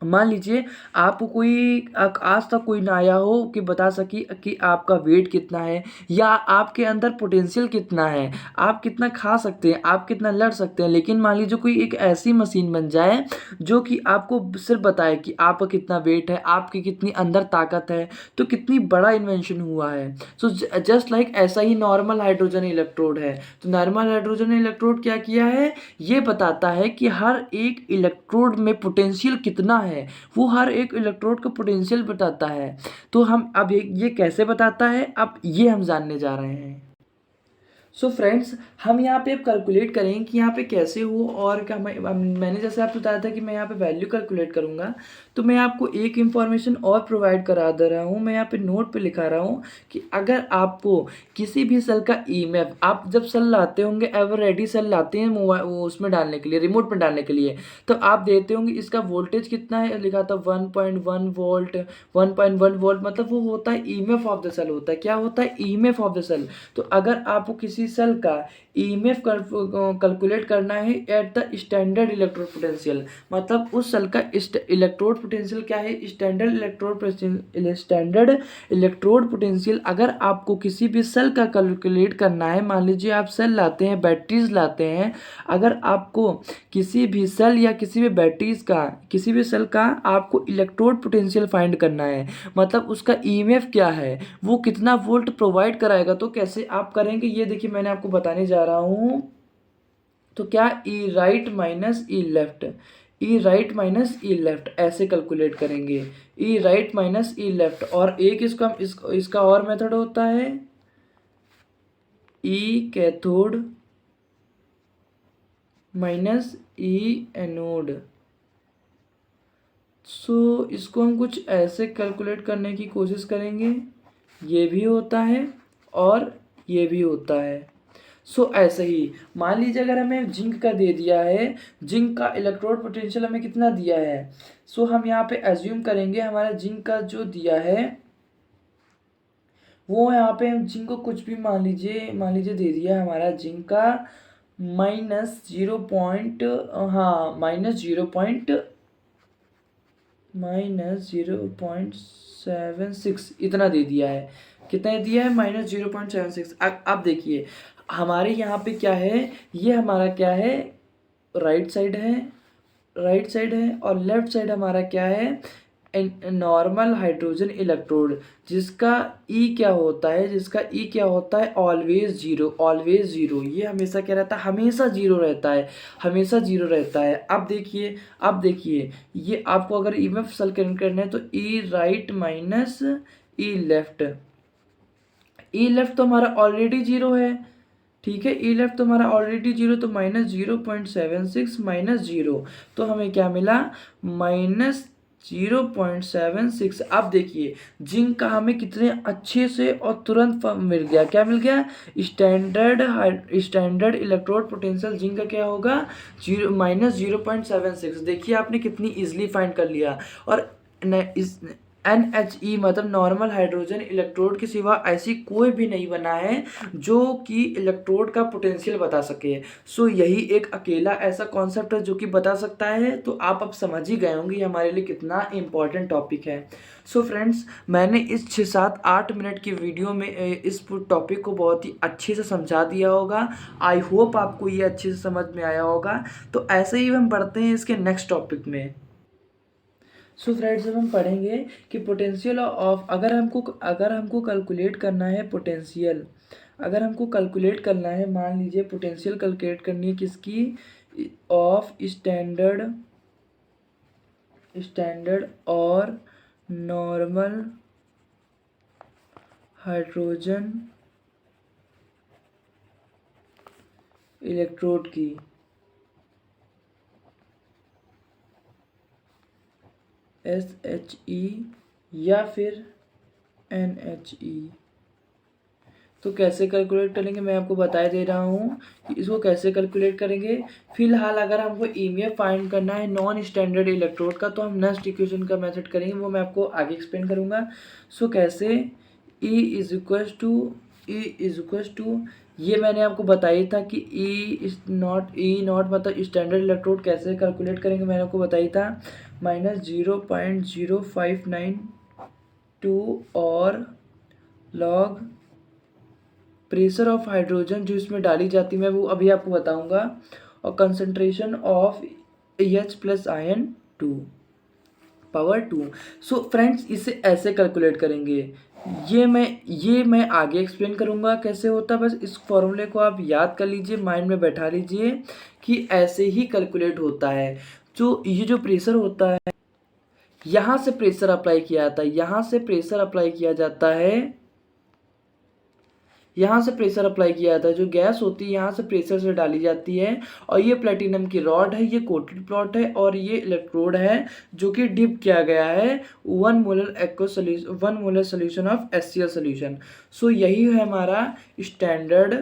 मान लीजिए आपको कोई आज तक कोई ना आया हो कि बता सके कि आपका वेट कितना है या आपके अंदर पोटेंशियल कितना है, आप कितना खा सकते हैं, आप कितना लड़ सकते हैं। लेकिन मान लीजिए कोई एक ऐसी मशीन बन जाए जो कि आपको सिर्फ बताए कि आपका कितना वेट है, आपकी कितनी अंदर ताकत है, तो कितनी बड़ा इन्वेंशन हुआ है। सो जस्ट लाइक ऐसा ही नॉर्मल हाइड्रोजन इलेक्ट्रोड है। तो नॉर्मल हाइड्रोजन इलेक्ट्रोड क्या किया है, ये बताता है कि हर एक इलेक्ट्रोड में पोटेंशियल कितना है, वो हर एक इलेक्ट्रोड का पोटेंशियल बताता है। तो हम अब ये कैसे बताता है, अब ये हम जानने जा रहे हैं। सो फ्रेंड्स, हम यहाँ पे अब कैलकुलेट करें कि यहाँ पे कैसे हो और क्या मैंने जैसे आपको बताया था कि मैं यहाँ पे वैल्यू कैलकुलेट करूँगा। तो मैं आपको एक इन्फॉर्मेशन और प्रोवाइड करा दे रहा हूँ, मैं यहाँ पे नोट पे लिखा रहा हूँ कि अगर आपको किसी भी सेल का ईएमएफ, आप जब सेल लाते होंगे एवर रेडी सेल लाते हैं मोबाइल वो उसमें डालने के लिए, रिमोट में डालने के लिए, तो आप देते होंगे इसका वोल्टेज कितना है, लिखा था 1.1 वोल्ट, 1.1 वोल्ट, मतलब वो होता है ईएमएफ ऑफ द सेल, होता है क्या, होता है ईएमएफ ऑफ द सेल। तो अगर आपको किसी सेल का ईएमएफ कैलकुलेट करना है at the standard electrode potential, मतलब उस सेल का इलेक्ट्रोड पोटेंशियल क्या है, स्टैंडर्ड इलेक्ट्रोड पोटेंशियल अगर आपको किसी भी सेल का कैलकुलेट करना है, मान लीजिए आप सेल लाते हैं, बैटरीज लाते हैं, अगर आपको किसी भी सेल या किसी भी बैटरीज का, किसी भी सेल का आपको इलेक्ट्रोड पोटेंशियल फाइंड करना है, मतलब उसका ईएमएफ क्या है, वो कितना वोल्ट प्रोवाइड कराएगा, तो कैसे आप करेंगे ये देखिए मैंने आपको बताने जा रहा हूँ। तो क्या ई राइट माइनस ई लेफ्ट, ई राइट माइनस ई लेफ्ट ऐसे कैलकुलेट करेंगे, ई राइट माइनस ई लेफ्ट। और एक इसका और मेथड होता है ई कैथोड माइनस ई एनोड। सो इसको हम कुछ ऐसे कैलकुलेट करने की कोशिश करेंगे, ये भी होता है और ये भी होता है। सो ऐसे ही मान लीजिए अगर हमें जिंक का दे दिया है, जिंक का इलेक्ट्रोड पोटेंशियल हमें कितना दिया है। सो हम यहाँ पे एज्यूम करेंगे हमारा जिंक का जो दिया है वो यहाँ पे हम जिंक को कुछ भी मान लीजिए दे दिया हमारा जिंक का माइनस 0. हाँ -0.76 इतना दे दिया है। कितना दिया है? -0.76। अब देखिए हमारे यहाँ पे क्या है, ये हमारा क्या है, राइट साइड है, और लेफ्ट साइड हमारा क्या है, नॉर्मल हाइड्रोजन इलेक्ट्रोड, जिसका ई क्या होता है, ऑलवेज जीरो। ये हमेशा क्या रहता है? हमेशा जीरो रहता है। अब देखिए ये आपको अगर ई में सलकरण करना है तो ई राइट माइनस ई लेफ्ट। ई लेफ्ट तो हमारा ऑलरेडी जीरो है, ठीक है, ई लेफ्ट तो हमारा ऑलरेडी जीरो, तो -0.76 -0, तो हमें क्या मिला? -0.76। अब देखिए जिंक का हमें कितने अच्छे से और तुरंत मिल गया, क्या मिल गया? स्टैंडर्ड इलेक्ट्रोड पोटेंशियल जिंक का क्या होगा? -0.76। देखिए आपने कितनी इजीली फाइंड कर लिया। और इस NHE मतलब नॉर्मल हाइड्रोजन इलेक्ट्रोड के सिवा ऐसी कोई भी नहीं बना है जो कि इलेक्ट्रोड का पोटेंशियल बता सके। सो यही एक अकेला ऐसा कॉन्सेप्ट है जो कि बता सकता है। तो आप अब समझ ही गए होंगे ये हमारे लिए कितना इम्पोर्टेंट टॉपिक है। सो फ्रेंड्स, मैंने इस 6-7-8 मिनट की वीडियो में इस टॉपिक को बहुत ही अच्छे से समझा दिया होगा। आई होप आपको ये अच्छे से समझ में आया होगा। तो ऐसे ही हम बढ़ते हैं इसके नेक्स्ट टॉपिक में। सो फ्रेंड्स, जब हम पढ़ेंगे कि पोटेंशियल ऑफ, अगर हमको कैलकुलेट करना है पोटेंशियल, मान लीजिए पोटेंशियल कैलकुलेट करनी है किसकी? ऑफ स्टैंडर्ड और नॉर्मल हाइड्रोजन इलेक्ट्रोड की। SHE या फिर NHE। तो कैसे कैलकुलेट करेंगे मैं आपको बता दे रहा हूँ कि इसको कैसे कैलकुलेट करेंगे। फिलहाल अगर हमको EMF फाइंड करना है नॉन स्टैंडर्ड इलेक्ट्रोड का, तो हम नेक्स्ट इक्वेशन का मेथड करेंगे, वो मैं आपको आगे एक्सप्लेन करूँगा। सो कैसे? E इज इक्वल्स टू ये मैंने आपको बताया था कि E नॉट मतलब स्टैंडर्ड इलेक्ट्रोड कैसे कैलकुलेट करेंगे, मैंने आपको बताया था -0.0592 और लॉग प्रेशर ऑफ हाइड्रोजन जो इसमें डाली जाती है, मैं वो अभी आपको बताऊंगा, और concentration of H+Ion2 power 2। So friends, इसे ऐसे कैलकुलेट करेंगे। ये मैं आगे एक्सप्लेन करूंगा कैसे होता है। बस इस फॉर्मूले को आप याद कर लीजिए, माइंड में बैठा लीजिए कि ऐसे ही कैलकुलेट होता है। ये जो प्रेशर होता है, यहाँ से प्रेशर अप्लाई किया जाता है, यहाँ से प्रेशर अप्लाई किया जाता है, जो गैस होती है यहाँ से प्रेशर से डाली जाती है। और ये प्लेटिनम की रॉड है, ये कोटेड प्लॉट है, और ये इलेक्ट्रोड है जो कि डिप किया गया है 1 molar solution of HCl solution. So यही है हमारा स्टैंडर्ड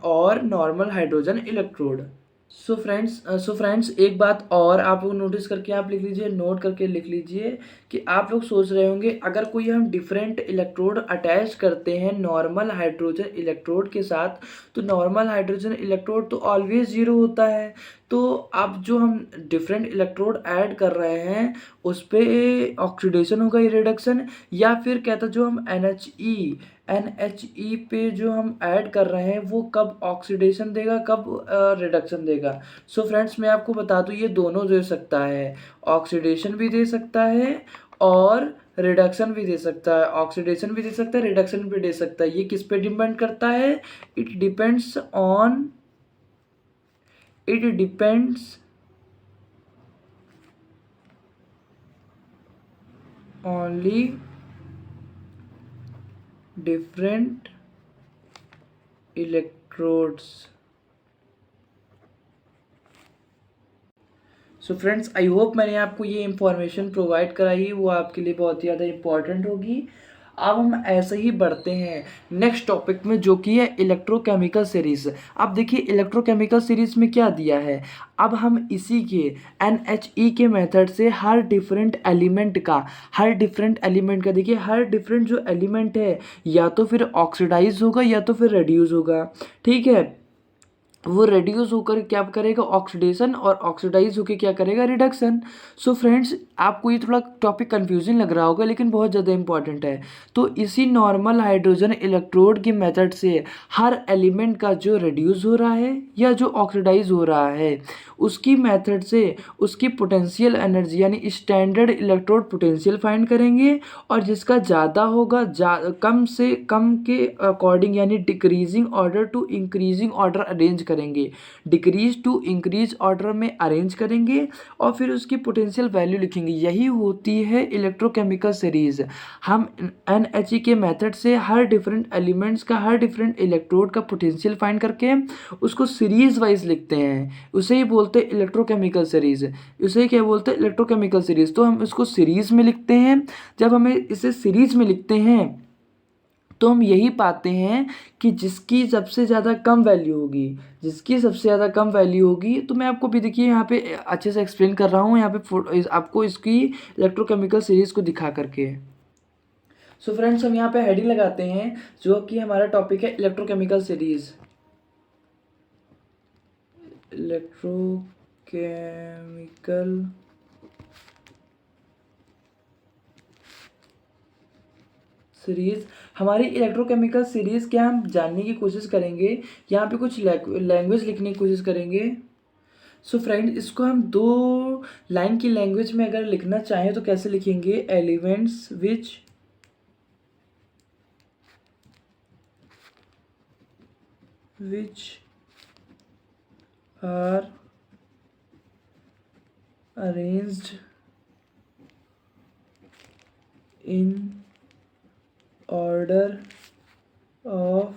और normal hydrogen electrode. So friends, एक बात और आप लोग नोटिस करके आप लिख लीजिए, नोट करके लिख लीजिए कि आप लोग सोच रहे होंगे अगर कोई हम डिफरेंट इलेक्ट्रोड अटैच करते हैं नॉर्मल हाइड्रोजन इलेक्ट्रोड के साथ, तो नॉर्मल हाइड्रोजन इलेक्ट्रोड तो ऑलवेज जीरो होता है। तो अब जो हम डिफरेंट इलेक्ट्रोड ऐड कर रहे हैं उस पर ऑक्सीडेशन होगा, ये रिडक्शन, या फिर कहता जो हम NHE पे जो हम ऐड कर रहे हैं वो कब ऑक्सीडेशन देगा, कब रिडक्शन देगा। सो फ्रेंड्स, मैं आपको बता दूं ये दोनों दे सकता है, ऑक्सीडेशन भी दे सकता है और रिडक्शन भी दे सकता है, रिडक्शन भी दे सकता है। ये किस पे डिपेंड करता है? It depends only different electrodes. So friends, I hope मैंने आपको ये इंफॉर्मेशन प्रोवाइड कराई, वो आपके लिए बहुत ही ज़्यादा इंपॉर्टेंट होगी। अब हम ऐसे ही बढ़ते हैं नेक्स्ट टॉपिक में, जो कि है इलेक्ट्रोकेमिकल सीरीज। अब देखिए इलेक्ट्रोकेमिकल सीरीज में क्या दिया है। अब हम इसी के NHE के मेथड से हर डिफरेंट एलिमेंट का देखिए, हर डिफरेंट जो एलिमेंट है या तो फिर ऑक्सीडाइज होगा या तो फिर रेड्यूस होगा, ठीक है। वो रेड्यूस होकर क्या करेगा, ऑक्सीडेशन, और ऑक्सीडाइज होकर क्या करेगा, रिडक्शन। सो फ्रेंड्स, आपको ये थोड़ा टॉपिक कंफ्यूजिंग लग रहा होगा, लेकिन बहुत ज़्यादा इंपॉर्टेंट है। तो इसी नॉर्मल हाइड्रोजन इलेक्ट्रोड की मेथड से हर एलिमेंट का जो रेड्यूस हो रहा है या जो ऑक्सीडाइज हो रहा है, उसकी मेथड से उसकी पोटेंशियल एनर्जी यानी स्टैंडर्ड इलेक्ट्रोड पोटेंशियल फाइंड करेंगे, और जिसका ज़्यादा होगा कम से कम के अकॉर्डिंग यानी decreasing order to increasing order arrange करेंगे, डिक्रीज टू इंक्रीज ऑर्डर में अरेंज करेंगे, और फिर उसकी पोटेंशियल वैल्यू लिखेंगे। यही होती है इलेक्ट्रोकेमिकल सीरीज। हम NHE के मेथड से हर डिफरेंट एलिमेंट्स का, हर डिफरेंट इलेक्ट्रोड का पोटेंशियल फाइंड करके उसको सीरीज वाइज लिखते हैं, उसे ही बोलते हैं इलेक्ट्रोकेमिकल सीरीज। उसे क्या बोलते हैं, इलेक्ट्रोकेमिकल सीरीज। तो हम इसको सीरीज में लिखते हैं। जब हमें इसे सीरीज में लिखते हैं तो हम यही पाते हैं कि जिसकी सबसे ज़्यादा कम वैल्यू होगी, जिसकी सबसे ज़्यादा कम वैल्यू होगी, तो मैं आपको भी देखिए यहाँ पे अच्छे से एक्सप्लेन कर रहा हूँ यहाँ पे आपको इसकी इलेक्ट्रोकेमिकल सीरीज को दिखा करके। सो फ्रेंड्स, हम यहाँ पे हेडिंग लगाते हैं, जो कि हमारा टॉपिक है इलेक्ट्रोकेमिकल सीरीज। इलेक्ट्रोकेमिकल सीरीज, हमारी इलेक्ट्रोकेमिकल सीरीज क्या हम जानने की कोशिश करेंगे। यहाँ पे कुछ लैंग्वेज लिखने की कोशिश करेंगे। सो फ्रेंड, इसको हम दो लाइन की लैंग्वेज में अगर लिखना चाहें तो कैसे लिखेंगे, elements which are arranged in order of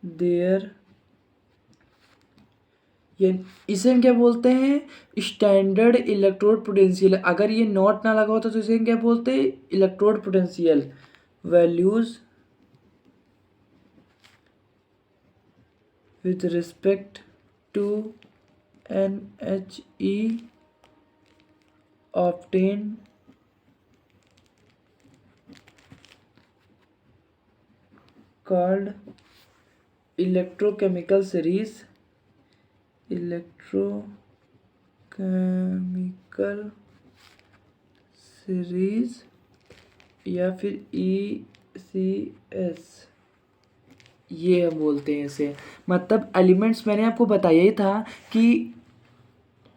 their, ये इसे हम क्या बोलते हैं, स्टैंडर्ड इलेक्ट्रोड पोटेंशियल। अगर ये नॉट ना लगा होता तो इसे हम क्या बोलते हैं, electrode potential values with respect to NHE obtain called electrochemical series, electrochemical series या फिर ECS, ये हम बोलते हैं इसे। मतलब एलिमेंट्स मैंने आपको बताया ही था कि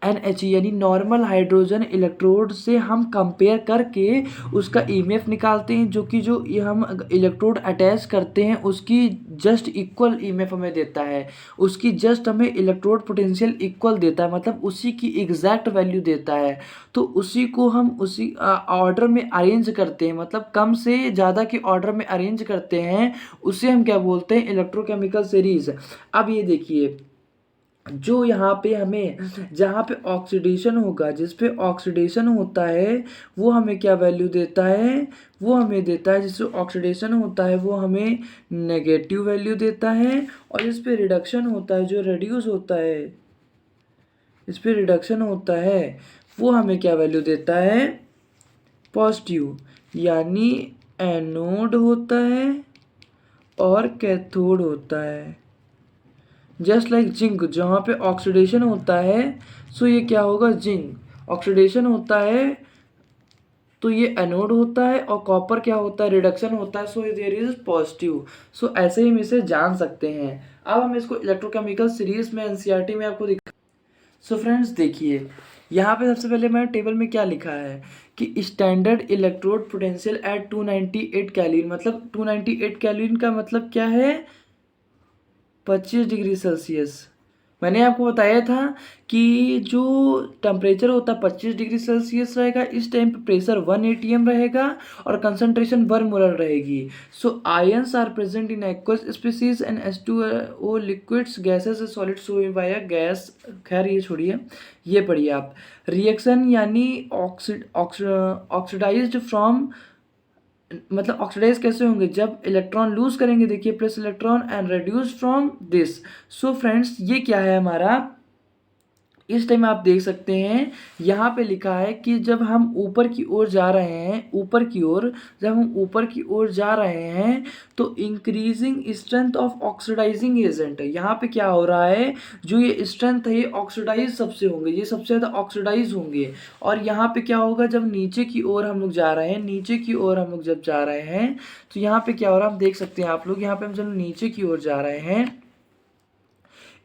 NHE यानी नॉर्मल हाइड्रोजन इलेक्ट्रोड से हम कंपेयर करके उसका EMF निकालते हैं, जो कि जो ये हम इलेक्ट्रोड अटैच करते हैं उसकी जस्ट इक्वल EMF हमें देता है, उसकी जस्ट हमें इलेक्ट्रोड पोटेंशियल इक्वल देता है, मतलब उसी की एग्जैक्ट वैल्यू देता है। तो उसी को हम उसी ऑर्डर में अरेंज करते हैं, मतलब कम से ज़्यादा के ऑर्डर में अरेंज करते हैं, उसे हम क्या बोलते हैं, इलेक्ट्रोकेमिकल सीरीज। अब ये देखिए, जो यहाँ पे हमें जहाँ पे ऑक्सीडेशन होगा, जिस पे ऑक्सीडेशन होता है वो हमें क्या वैल्यू देता है, वो हमें देता है, जिससे ऑक्सीडेशन होता है वो हमें नेगेटिव वैल्यू देता है, और जिस पे रिडक्शन होता है, जो रेड्यूस होता है, इस पे रिडक्शन होता है, वो हमें क्या वैल्यू देता है, पॉजिटिव। यानी एनोड होता है और कैथोड होता है। जस्ट लाइक जिंक, जहाँ पे ऑक्सीडेशन होता है सो ये क्या होगा, जिंक। ऑक्सीडेशन होता है तो ये एनोड होता है, और कॉपर क्या होता है, रिडक्शन होता है, सो देयर इज पॉजिटिव। सो ऐसे ही हम इसे जान सकते हैं। अब हम इसको इलेक्ट्रोकेमिकल सीरीज में NCERT में आपको दिखा। सो फ्रेंड्स देखिए, यहाँ पे सबसे पहले मैंने टेबल में क्या लिखा है कि standard electrode potential at 298 calorie, मतलब 298 कैलोरी का मतलब क्या है, 25 डिग्री सेल्सियस। मैंने आपको बताया था कि जो टेम्परेचर होता है 25 डिग्री सेल्सियस रहेगा, इस टाइम पे प्रेशर 1 atm रहेगा और कंसंट्रेशन 1 मोलर रहेगी। So ions are present in aqueous species and H2O liquids gases solid so by gas. खैर ये छोड़िए, ये पढ़िए आप। रिएक्शन यानी ऑक्सीडाइज्ड फ्रॉम, मतलब ऑक्सीडाइज कैसे होंगे जब इलेक्ट्रॉन लूज करेंगे, देखिए plus electron and reduce from this. So friends ये क्या है हमारा, इस टाइम आप देख सकते हैं यहाँ पे लिखा है कि जब हम ऊपर की ओर जा रहे हैं, ऊपर की ओर जब हम ऊपर की ओर जा रहे हैं तो increasing strength of oxidizing agent है। यहाँ पे क्या हो रहा है, जो ये स्ट्रेंथ है ये ऑक्सीडाइज सबसे होंगे, ये सबसे ज़्यादा ऑक्सीडाइज होंगे। और यहाँ पे क्या होगा, जब नीचे की ओर हम लोग जा रहे हैं, नीचे की ओर हम लोग जब जा रहे हैं तो यहाँ पे क्या हो रहा है, आप देख सकते हैं आप लोग, यहाँ पे हम जब नीचे की ओर जा रहे हैं,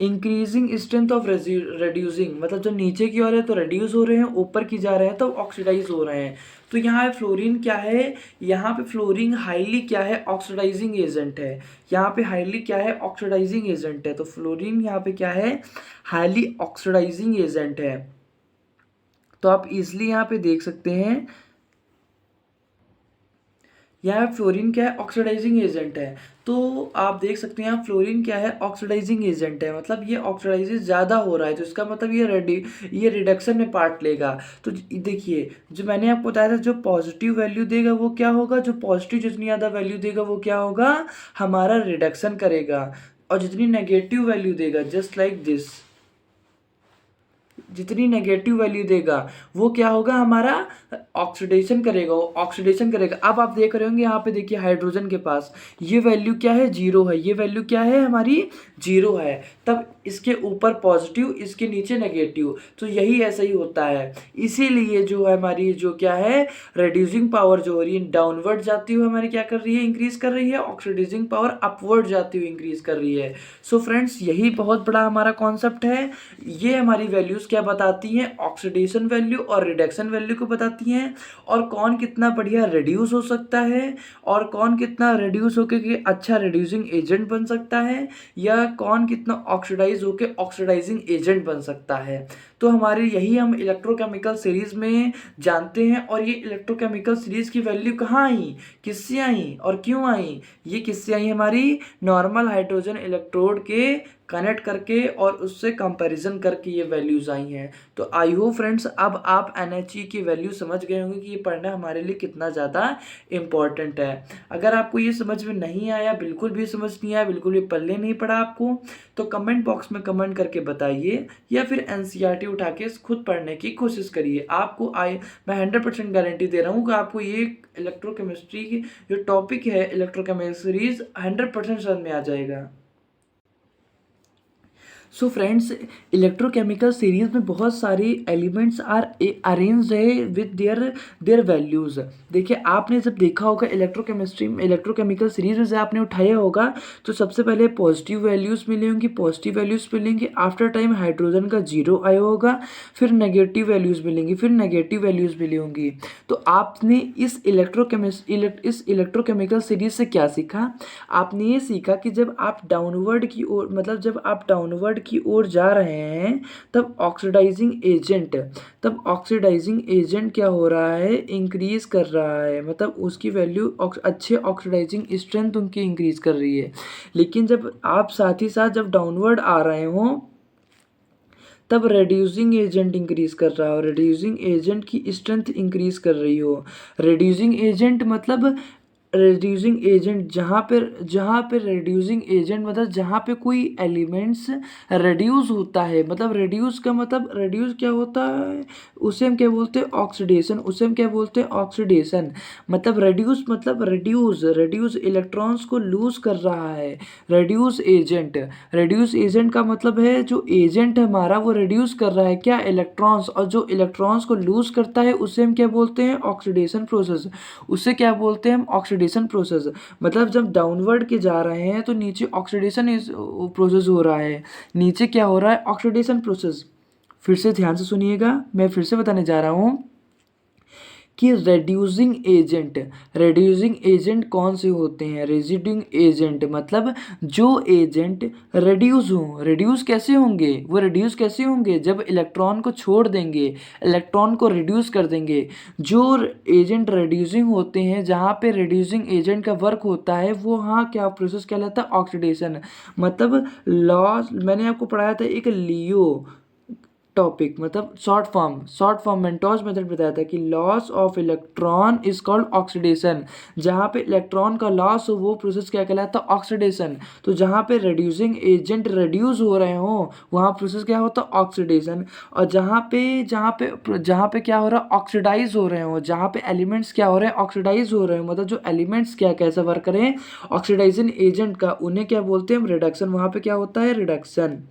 इंक्रीजिंग स्ट्रेंथ ऑफ रेड्यूसिंग, मतलब जब नीचे की ओर है तो रेड्यूस हो रहे हैं, ऊपर की जा रहे हैं तो ऑक्सीडाइज हो रहे हैं। तो यहाँ फ्लोरीन क्या है, यहाँ पे फ्लोरीन हाईली क्या है, ऑक्सीडाइजिंग एजेंट है। यहाँ पे हाईली क्या है, ऑक्सीडाइजिंग एजेंट है। तो फ्लोरीन यहाँ पे क्या है, हाईली ऑक्सीडाइजिंग एजेंट है। तो आप इजिली यहाँ पे देख सकते हैं, यहाँ फ्लोरीन क्या है, ऑक्सीडाइजिंग एजेंट है। तो आप देख सकते हैं यहाँ फ्लोरीन क्या है, ऑक्सीडाइजिंग एजेंट है, मतलब ये ऑक्सीडाइजेज ज़्यादा हो रहा है, तो इसका मतलब ये रिडक्शन में पार्ट लेगा। तो देखिए जो मैंने आपको बताया था, जो पॉजिटिव वैल्यू देगा वो क्या होगा, जो पॉजिटिव जितनी ज़्यादा वैल्यू देगा वो क्या होगा, हमारा रिडक्शन करेगा। और जितनी नेगेटिव वैल्यू देगा, जस्ट लाइक दिस, जितनी नेगेटिव वैल्यू देगा वो क्या होगा, हमारा ऑक्सीडेशन करेगा, वो ऑक्सीडेशन करेगा। अब आप देख रहे होंगे यहाँ पे देखिए हाइड्रोजन के पास ये वैल्यू क्या है, 0 है, ये वैल्यू क्या है हमारी, 0 है। तब इसके ऊपर पॉजिटिव, इसके नीचे नेगेटिव, तो यही ऐसा ही होता है। इसीलिए जो है हमारी जो क्या है, रिड्यूसिंग पावर जो हो रही है डाउनवर्ड जाती हुई हमारी क्या कर रही है, इंक्रीज कर रही है। ऑक्सीडाइजिंग पावर अपवर्ड जाती हुई इंक्रीज कर रही है। सो फ्रेंड्स यही बहुत बड़ा हमारा कॉन्सेप्ट है। ये हमारी वैल्यूज क्या बताती हैं, ऑक्सीडेशन वैल्यू और रिडक्शन वैल्यू को बताती हैं, और कौन कितना बढ़िया रिड्यूस हो सकता है और कौन कितना रिड्यूस होकर के अच्छा रिड्यूसिंग एजेंट बन सकता है, या कौन कितना ऑक्सीडाइज होकर ऑक्सीडाइजिंग एजेंट बन सकता है। तो हमारे यही हम इलेक्ट्रोकेमिकल सीरीज में जानते हैं। और ये इलेक्ट्रोकेमिकल सीरीज की वैल्यू कहाँ आई, किससे आई और क्यों आई, ये किससे आई, हमारी नॉर्मल हाइड्रोजन इलेक्ट्रोड के कनेक्ट करके और उससे कंपैरिजन करके ये वैल्यूज़ आई हैं। तो आई होप फ्रेंड्स अब आप NHE की वैल्यू समझ गए होंगे कि ये पढ़ना हमारे लिए कितना ज़्यादा इम्पॉर्टेंट है। अगर आपको ये समझ में नहीं आया, बिल्कुल भी समझ नहीं आया, बिल्कुल भी पल्ले नहीं पड़ा आपको, तो कमेंट बॉक्स में कमेंट करके बताइए, या फिर NCERT उठा के खुद पढ़ने की कोशिश करिए। आपको मैं 100% गारंटी दे रहा हूँ कि आपको ये इलेक्ट्रोकेमिस्ट्री की जो टॉपिक है, इलेक्ट्रोकेमिस्ट्रीज 100% समझ में आ जाएगा। सो फ्रेंड्स इलेक्ट्रोकेमिकल सीरीज में बहुत सारी एलिमेंट्स आर अरेंज्ड है विद देयर वैल्यूज़। देखिए आपने जब देखा होगा इलेक्ट्रोकेमिस्ट्री में, इलेक्ट्रोकेमिकल सीरीज में से आपने उठाया होगा तो सबसे पहले पॉजिटिव वैल्यूज़ मिली होंगी, पॉजिटिव वैल्यूज़ मिलेंगी, आफ्टर टाइम हाइड्रोजन का 0 आया होगा, फिर नेगेटिव वैल्यूज़ मिलेंगी, फिर नेगेटिव वैल्यूज़ मिली होंगी। तो आपने इस इलेक्ट्रोकेमिकल सीरीज से क्या सीखा, आपने ये सीखा कि जब आप डाउनवर्ड की ओर, मतलब जब आप डाउनवर्ड की ओर जा रहे हैं तब ऑक्सीडाइजिंग एजेंट क्या हो रहा है, इंक्रीज कर रहा है, मतलब उसकी वैल्यू अच्छे ऑक्सीडाइजिंग स्ट्रेंथ उनकी इंक्रीज कर रही है। लेकिन जब आप साथ ही साथ जब डाउनवर्ड आ रहे हो तब रिड्यूसिंग एजेंट इंक्रीज कर रहा हो, रिड्यूसिंग एजेंट की स्ट्रेंथ इंक्रीज कर रही हो। रिड्यूसिंग एजेंट मतलब रिड्यूसिंग एजेंट जहाँ पे रिड्यूसिंग एजेंट मतलब जहाँ पे कोई एलिमेंट्स रिड्यूस होता है, मतलब रिड्यूस का मतलब रिड्यूस क्या होता है, उसे हम क्या बोलते हैं, ऑक्सीडेशन, उसे हम क्या बोलते हैं, ऑक्सीडेशन। मतलब रिड्यूस मतलब रिड्यूस इलेक्ट्रॉन्स को लूज कर रहा है, रिड्यूस एजेंट का मतलब है जो एजेंट है हमारा वो रिड्यूस कर रहा है क्या, इलेक्ट्रॉन्स, और जो इलेक्ट्रॉन्स को लूज करता है उसे हम क्या बोलते हैं, ऑक्सीडेशन प्रोसेस, उसे क्या बोलते हैं हम, ऑक्सीडेशन प्रोसेस। मतलब जब डाउनवर्ड के जा रहे हैं तो नीचे ऑक्सीडेशन प्रोसेस हो रहा है, नीचे क्या हो रहा है, ऑक्सीडेशन प्रोसेस। फिर से ध्यान से सुनिएगा, मैं फिर से बताने जा रहा हूँ कि रेड्यूसिंग एजेंट कौन से होते हैं। रेड्यूसिंग एजेंट मतलब जो एजेंट रेड्यूस कैसे होंगे, वो रेड्यूस कैसे होंगे जब इलेक्ट्रॉन को छोड़ देंगे, इलेक्ट्रॉन को रिड्यूस कर देंगे। जो एजेंट रेड्यूसिंग होते हैं, जहाँ पे रेड्यूसिंग एजेंट का वर्क होता है, वो हाँ क्या प्रोसेस कहलाता है, ऑक्सीडेशन। मतलब लॉस, मैंने आपको पढ़ाया था एक लियो टॉपिक, मतलब शॉर्ट फॉर्म मेंटोस मेथड बताया था कि loss of electron is called oxidation. जहाँ पे इलेक्ट्रॉन का लॉस हो वो प्रोसेस क्या कहलाता है, ऑक्सीडेशन। तो जहाँ पे रेड्यूसिंग एजेंट रेड्यूस हो रहे हो वहाँ प्रोसेस क्या होता है, ऑक्सीडेशन। और जहाँ पे क्या हो रहा है, ऑक्सीडाइज हो रहे हो, जहाँ पे एलिमेंट्स क्या हो रहे हैं, ऑक्सीडाइज हो रहे हो, मतलब जो एलिमेंट्स क्या कैसा वर्क करें ऑक्सीडाइजिंग एजेंट का, उन्हें क्या बोलते हैं, रिडक्शन। वहाँ पे क्या होता है, रिडक्शन।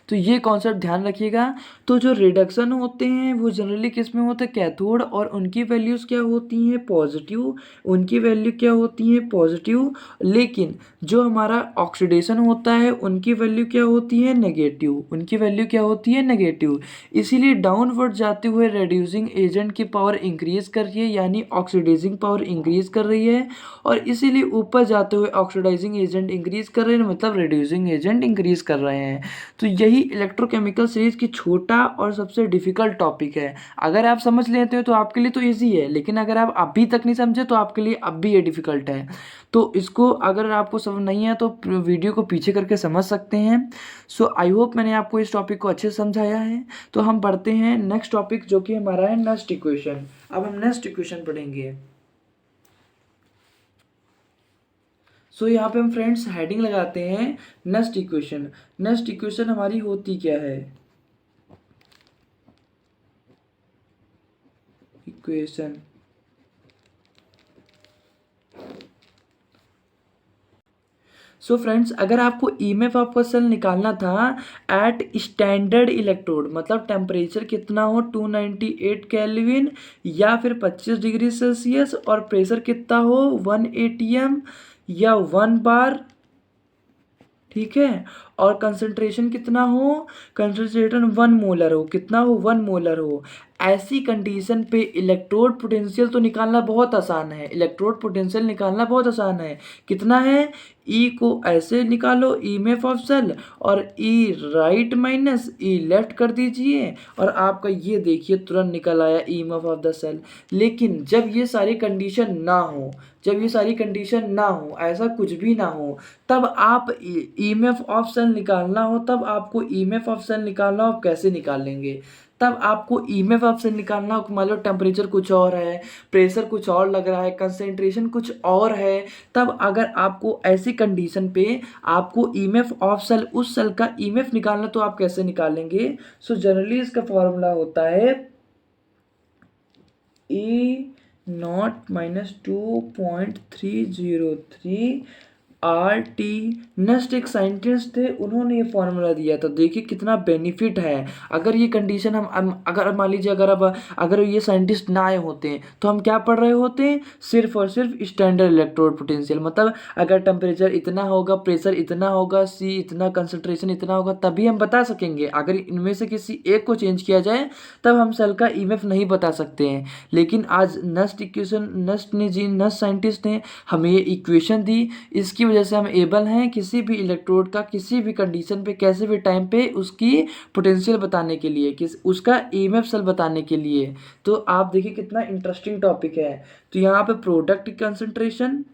तो ये कॉन्सेप्ट ध्यान रखिएगा। तो जो रिडक्शन होते हैं वो जनरली किस में होता है, कैथोड, और उनकी वैल्यूज़ क्या होती हैं, पॉजिटिव। उनकी वैल्यू क्या होती है, पॉजिटिव। लेकिन जो हमारा ऑक्सीडेशन होता है उनकी वैल्यू क्या होती है, नेगेटिव। उनकी वैल्यू क्या होती है, नेगेटिव। इसीलिए डाउनवर्ड जाते हुए रेड्यूसिंग एजेंट की पावर इंक्रीज कर रही है, यानी ऑक्सीडाइजिंग पावर इंक्रीज कर रही है। और इसीलिए ऊपर जाते हुए ऑक्सीडाइजिंग एजेंट इंक्रीज कर रहे हैं, मतलब रिड्यूसिंग एजेंट इंक्रीज कर रहे हैं। तो यही इलेक्ट्रोकेमिकल सीरीज की छोटा और सबसे डिफिकल्ट टॉपिक है। अगर आप समझ लेते हो तो आपके लिए तो इजी है, लेकिन अगर आप अभी तक नहीं समझे तो आपके लिए अब भी ये डिफिकल्ट है। तो इसको अगर आपको समझ नहीं है तो वीडियो को पीछे करके समझ सकते हैं। सो आई होप मैंने आपको इस टॉपिक को अच्छे से समझाया है। तो हम पढ़ते हैं नेक्स्ट टॉपिक, जो कि हमारा है नेक्स्ट इक्वेशन। अब हम नेक्स्ट इक्वेशन पढ़ेंगे। सो यहाँ पे हम फ्रेंड्स हेडिंग लगाते हैं नेक्स्ट इक्वेशन। नेक्स्ट इक्वेशन हमारी होती क्या है, इक्वेशन। सो फ्रेंड्स, अगर आपको ईएमएफ ऑफ सेल निकालना था एट स्टैंडर्ड इलेक्ट्रोड, मतलब टेम्परेचर कितना हो 298 केल्विन या फिर 25 डिग्री सेल्सियस, और प्रेशर कितना हो 1 atm या 1 बार, ठीक है, और कंसंट्रेशन कितना हो, कंसंट्रेशन 1 मोलर हो, कितना हो 1 मोलर हो। ऐसी कंडीशन पे इलेक्ट्रोड पोटेंशियल तो निकालना बहुत आसान है, इलेक्ट्रोड पोटेंशियल निकालना बहुत आसान है। कितना है, ई को ऐसे निकालो, ईएमएफ ऑफ सेल, और ई राइट माइनस ई लेफ्ट कर दीजिए, और आपका ये देखिए तुरंत निकल आया ईएमएफ ऑफ द सेल। लेकिन जब ये सारी कंडीशन ना हो, जब ये सारी कंडीशन ना हो, ऐसा कुछ भी ना हो, तब आप ईएमएफ ऑफ सेल निकालना हो, तब आपको ईएमएफ ऑफ सेल निकालना हो। आप कैसे निकालेंगे, तब आपको ईएमएफ ऑफ सेल निकालना हो। मान लो टेम्परेचर कुछ और है, प्रेशर कुछ और लग रहा है, कंसंट्रेशन कुछ और है, तब अगर आपको ऐसी कंडीशन पे आपको ईएमएफ ऑफ सेल, उस सेल का ईएमएफ निकालना, तो आप कैसे निकालेंगे। सो जनरली इसका फॉर्मूला होता है E0 माइनस 2.303 RT। नेक्स्ट एक साइंटिस्ट थे, उन्होंने ये फॉर्मूला दिया था। देखिए कितना बेनिफिट है। अगर ये कंडीशन अगर मान लीजिए अगर ये साइंटिस्ट ना आए होते हैं तो हम क्या पढ़ रहे होते हैं, सिर्फ और सिर्फ स्टैंडर्ड इलेक्ट्रोड पोटेंशियल। मतलब अगर टेम्परेचर इतना होगा, प्रेशर इतना होगा, सी इतना, कंसंट्रेशन इतना होगा, तभी हम बता सकेंगे। अगर इनमें से किसी एक को चेंज किया जाए तब हम सेल का ईएमएफ नहीं बता सकते हैं। लेकिन आज नेक्स्ट साइंटिस्ट ने हमें ये इक्वेशन दी, इसकी वजह से हम एबल हैं किसी भी इलेक्ट्रोड का किसी भी कंडीशन पे, कैसे भी टाइम पे उसकी पोटेंशियल बताने के लिए, उसका ईएमएफ सेल बताने के लिए। तो आप देखिए कितना इंटरेस्टिंग टॉपिक है। तो यहाँ पे प्रोडक्ट की कंसंट्रेशन,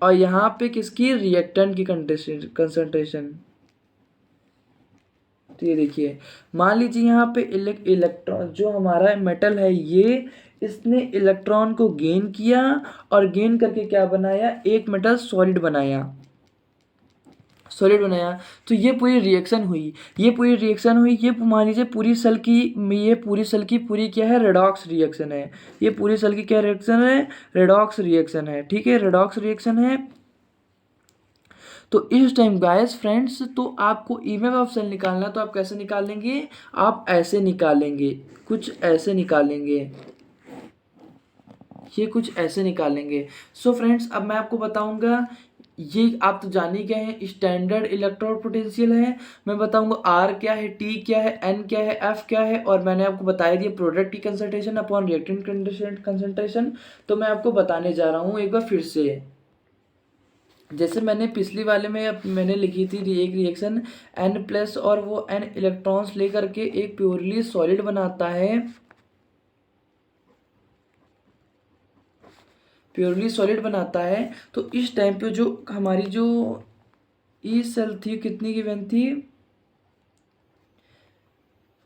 और यहाँ पे किसकी, रिएक्टेंट की कंसंट्रेशन। तो ये देखिए, मान लीजिए यहाँ पे इलेक्ट्रॉन, जो हमारा मेटल है ये, इसने इलेक्ट्रॉन को गेन किया, और गेन करके क्या बनाया, एक मेटल सॉलिड बनाया। तो ये पूरी रिएक्शन हुई, ये मान लीजिए पूरी सेल की पूरी क्या है, रेडॉक्स रिएक्शन है। ये पूरी सेल की क्या रिएक्शन है, रेडॉक्स रिएक्शन है, ठीक है, रेडॉक्स रिएक्शन है। तो इस टाइम गाइस फ्रेंड्स, तो आपको ईएमएफ ऑफ सेल निकालना, तो आप कैसे निकालेंगे, आप ऐसे निकालेंगे, कुछ ऐसे निकालेंगे, ये कुछ ऐसे निकालेंगे। सो फ्रेंड्स, अब मैं आपको बताऊंगा ये आप तो जान ही गए हैं, स्टैंडर्ड इलेक्ट्रोड पोटेंशियल है। मैं बताऊंगा आर क्या है, टी क्या है, एन क्या है, एफ क्या है, और मैंने आपको बताया दिया प्रोडक्ट की कंसंट्रेशन अपॉन रिएक्टेंट कंसंट्रेशन। तो मैं आपको बताने जा रहा हूँ एक बार फिर से, जैसे मैंने पिछली वाले में मैंने लिखी थी एक रिएक्शन एन प्लस और वो एन इलेक्ट्रॉन्स लेकर के एक प्योरली सॉलिड बनाता है, प्योरली सॉलिड बनाता है। तो इस टाइम पे जो हमारी जो ई सेल थी कितनी गिवन थी,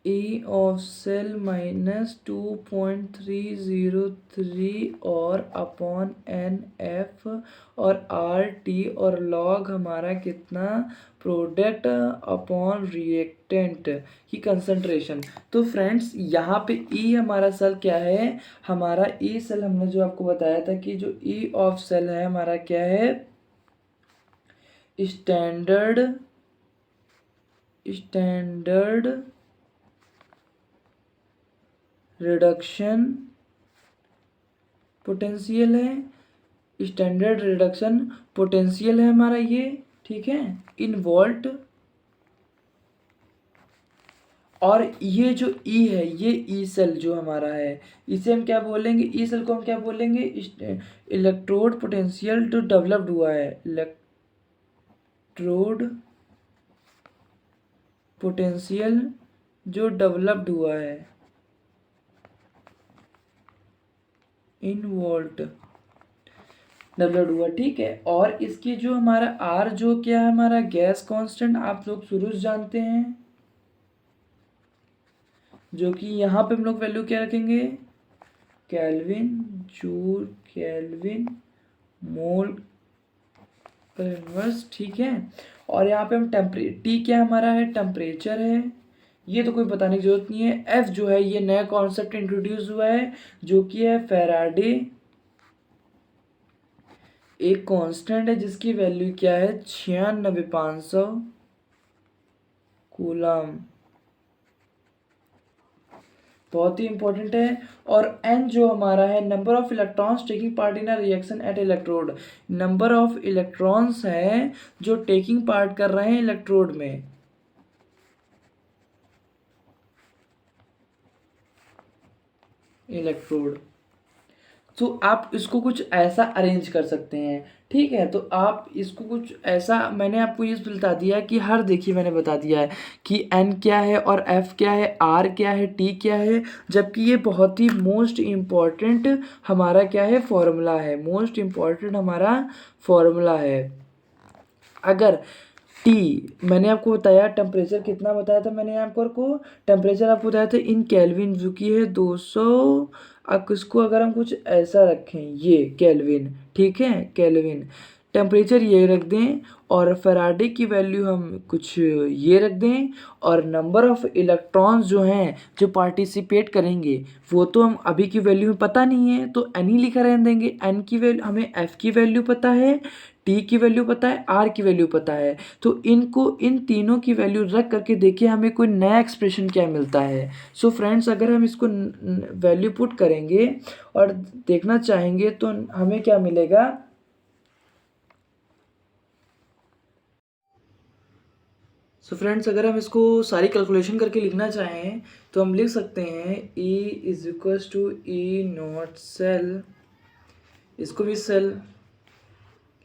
ई ऑफ सेल -2.303 और अपॉन एन एफ और आर टी और लॉग हमारा कितना प्रोडक्ट अपॉन रिएक्टेंट की कंसंट्रेशन। तो फ्रेंड्स यहाँ पे ई हमारा सेल क्या है, हमारा ई सेल हमने जो आपको बताया था कि जो ई ऑफ सेल है हमारा क्या है, स्टैंडर्ड रिडक्शन पोटेंशियल है, स्टैंडर्ड रिडक्शन पोटेंशियल है हमारा ये, ठीक है, इन वोल्ट। और ये जो ई है, ये ई सेल जो हमारा है, इसे हम क्या बोलेंगे, ई सेल को हम क्या बोलेंगे, इलेक्ट्रोड पोटेंशियल जो डेवलप्ड हुआ है, इलेक्ट्रोड पोटेंशियल जो डेवलप्ड हुआ है इन वोल्ट डेवलप्ड हुआ, ठीक है। और इसकी जो हमारा आर जो क्या है, हमारा गैस कांस्टेंट आप लोग शुरू से जानते हैं, जो कि यहाँ पे हम लोग वैल्यू क्या रखेंगे, केल्विन जूल केल्विन मोल पर इनवर्स, ठीक है। और यहाँ पे हम टी क्या हमारा है, टेम्परेचर है, ये तो कोई बताने की जरूरत नहीं है। एफ जो है ये नया कॉन्सेप्ट इंट्रोड्यूस हुआ है जो कि है फैराडे, एक कांस्टेंट है जिसकी वैल्यू क्या है 96,500 कूलम, बहुत ही इंपॉर्टेंट है। और एन जो हमारा है number of electrons taking part in a reaction at electrode, number of electrons है जो टेकिंग पार्ट कर रहे हैं इलेक्ट्रोड में, इलेक्ट्रोड। तो आप इसको कुछ ऐसा अरेंज कर सकते हैं, ठीक है। तो आप इसको कुछ ऐसा, मैंने आपको ये बता दिया कि हर, देखिए मैंने बता दिया है कि एन क्या है और एफ क्या है, आर क्या है, टी क्या है, जबकि ये बहुत ही मोस्ट इम्पॉर्टेंट हमारा क्या है, फॉर्मूला है, मोस्ट इम्पॉर्टेंट हमारा फॉर्मूला है। अगर टी मैंने आपको बताया, टेम्परेचर कितना बताया था मैंने आपको, टेम्परेचर आपको बताया था इन केल्विन जो कि है 200। अब इसको अगर हम कुछ ऐसा रखें, ये केल्विन, ठीक है, केल्विन टेम्परेचर ये रख दें, और फैराडे की वैल्यू हम कुछ ये रख दें, और नंबर ऑफ इलेक्ट्रॉन्स जो हैं जो पार्टिसिपेट करेंगे वो तो हम अभी की वैल्यू में पता नहीं है, तो एन ही लिखा रहने देंगे। एन की वैल्यू हमें, एफ की वैल्यू पता है, टी की वैल्यू पता है, आर की वैल्यू पता है, तो इनको इन तीनों की वैल्यू रख करके देखिए हमें कोई नया एक्सप्रेशन क्या मिलता है। सो फ्रेंड्स अगर हम इसको वैल्यू पुट करेंगे और देखना चाहेंगे तो हमें क्या मिलेगा, सो फ्रेंड्स अगर हम इसको सारी कैलकुलेशन करके लिखना चाहें तो हम लिख सकते हैं E is equals to E not cell, इसको भी सेल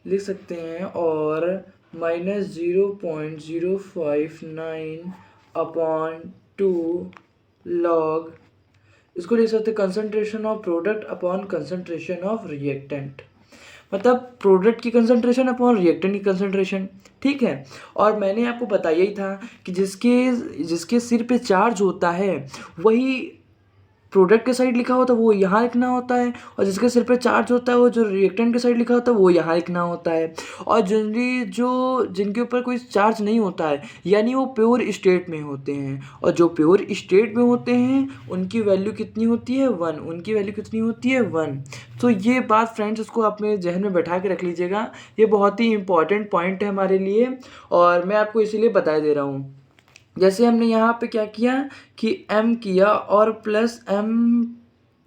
लिख सकते हैं, और -0.059 अपॉन 2 लॉग, इसको लिख सकते हैं concentration of product upon concentration of reactant, मतलब प्रोडक्ट की कंसंट्रेशन अपॉन रिएक्टेंट की कंसंट्रेशन, ठीक है। और मैंने आपको बताया ही था कि जिसके जिसके सिर पे चार्ज होता है वही प्रोडक्ट के साइड लिखा होता है वो यहाँ लिखना होता है, और जिसके सिर पे चार्ज होता है वो जो रिएक्टेंट के साइड लिखा होता है वो यहाँ लिखना होता है। और जनरली जो जिनके ऊपर कोई चार्ज नहीं होता है यानी वो प्योर स्टेट में होते हैं, और जो प्योर स्टेट में होते हैं उनकी वैल्यू कितनी होती है 1, उनकी वैल्यू कितनी होती है 1। तो ये बात फ्रेंड्स इसको अपने जहन में बैठा के रख लीजिएगा, ये बहुत ही इंपॉर्टेंट पॉइंट है हमारे लिए, और मैं आपको इसीलिए बता दे रहा हूँ। जैसे हमने यहाँ पे क्या किया कि m किया और plus m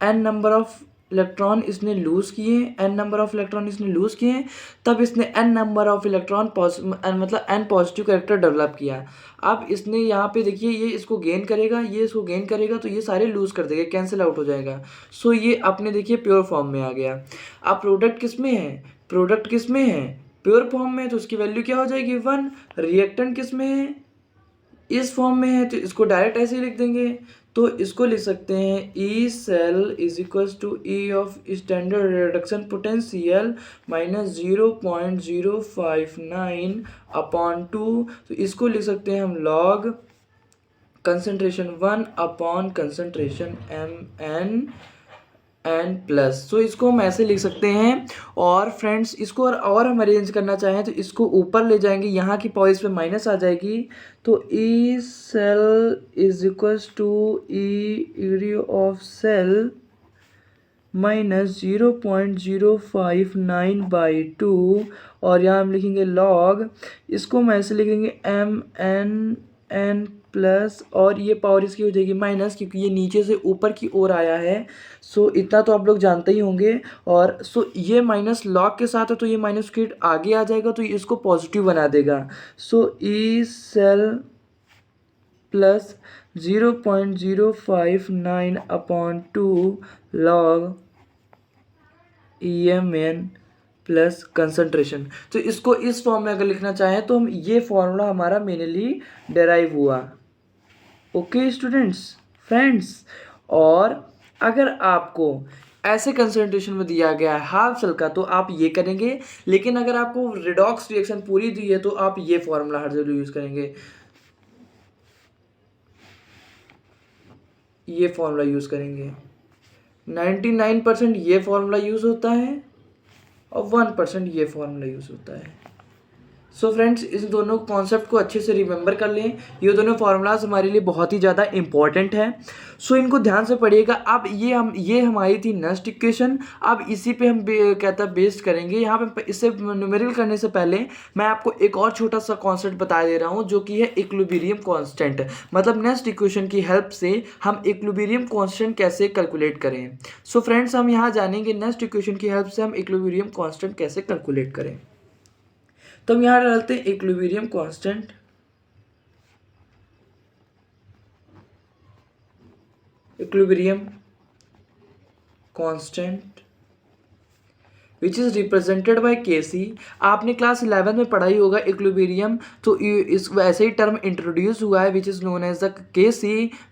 n number of electron इसने लूज़ किए, n नंबर ऑफ इलेक्ट्रॉन इसने लूज़ किए, तब इसने n नंबर ऑफ इलेक्ट्रॉन मतलब n पॉजिटिव कैरेक्टर डेवलप किया। अब इसने यहाँ पे देखिए ये इसको गेन करेगा, ये इसको गेन करेगा, तो ये सारे लूज़ कर देगा, कैंसिल आउट हो जाएगा। सो ये अपने देखिए प्योर फॉर्म में आ गया। अब प्रोडक्ट किस में है, प्रोडक्ट किस में है, प्योर फॉर्म में, तो उसकी वैल्यू क्या हो जाएगी 1। रिएक्टेंट किस में है, इस फॉर्म में है, तो इसको डायरेक्ट ऐसे ही लिख देंगे। तो इसको लिख सकते हैं E cell is equals to E of standard reduction potential minus 0.059 upon 2। तो इसको लिख सकते हैं हम log concentration 1 upon concentration N plus. So इसको हम ऐसे लिख सकते हैं। और फ्रेंड्स इसको और हम अरेंज करना चाहें तो इसको ऊपर ले जाएंगे, यहाँ की पावर इस पे माइनस आ जाएगी, तो E cell is equals to E area of cell minus 0.059/2। और यहाँ हम लिखेंगे लॉग, इसको हम ऐसे लिखेंगे एन प्लस, और ये पावर इसकी हो जाएगी माइनस, क्योंकि ये नीचे से ऊपर की ओर आया है। सो इतना तो आप लोग जानते ही होंगे। और सो ये माइनस लॉग के साथ है, तो ये माइनस क्रिएट आगे आ जाएगा, तो ये इसको पॉजिटिव बना देगा। So E cell plus 0.059/2 log EMN plus concentration. तो इसको इस फॉर्म में अगर लिखना चाहें तो हम ये फॉर्मूला हमारा मेनली डेराइव हुआ। ओके स्टूडेंट्स, फ्रेंड्स, और अगर आपको ऐसे कंसंट्रेशन में दिया गया है हाफ सेल का, तो आप ये करेंगे। लेकिन अगर आपको रिडॉक्स रिएक्शन पूरी दी है तो आप ये फॉर्मूला हर जगह यूज करेंगे, ये फॉर्मूला यूज करेंगे। 99% ये फॉर्मूला यूज होता है और 1% ये फॉर्मूला यूज होता है। सो फ्रेंड्स, इस दोनों कॉन्सेप्ट को अच्छे से रिमेंबर कर लें। ये दोनों फार्मूलाज हमारे लिए बहुत ही ज़्यादा इंपॉर्टेंट है। सो इनको ध्यान से पढ़िएगा। अब ये हमारी थी नेक्स्ट इक्वेशन। अब इसी पे हम कहता बेस्ड करेंगे। यहाँ पे इससे न्यूमेरिकल करने से पहले मैं आपको एक और छोटा सा कॉन्सेप्ट बता दे रहा हूँ, जो कि है इक्विलिब्रियम कांस्टेंट। मतलब नेक्स्ट इक्वेशन की हेल्प से हम इक्विलिब्रियम कांस्टेंट कैसे कैलकुलेट करें। सो फ्रेंड्स, हम यहाँ जानेंगे नेक्स्ट इक्वेशन की हेल्प से हम इक्विलिब्रियम कांस्टेंट कैसे कैलकुलेट करें। तो हम यहाँ डालते हैं equilibrium constant, equilibrium constant which is represented bye Kc। आपने क्लास 11 में पढ़ाई होगा इक्विलिब्रियम, तो इस वैसे ही टर्म इंट्रोड्यूस हुआ है which is known as the Kc,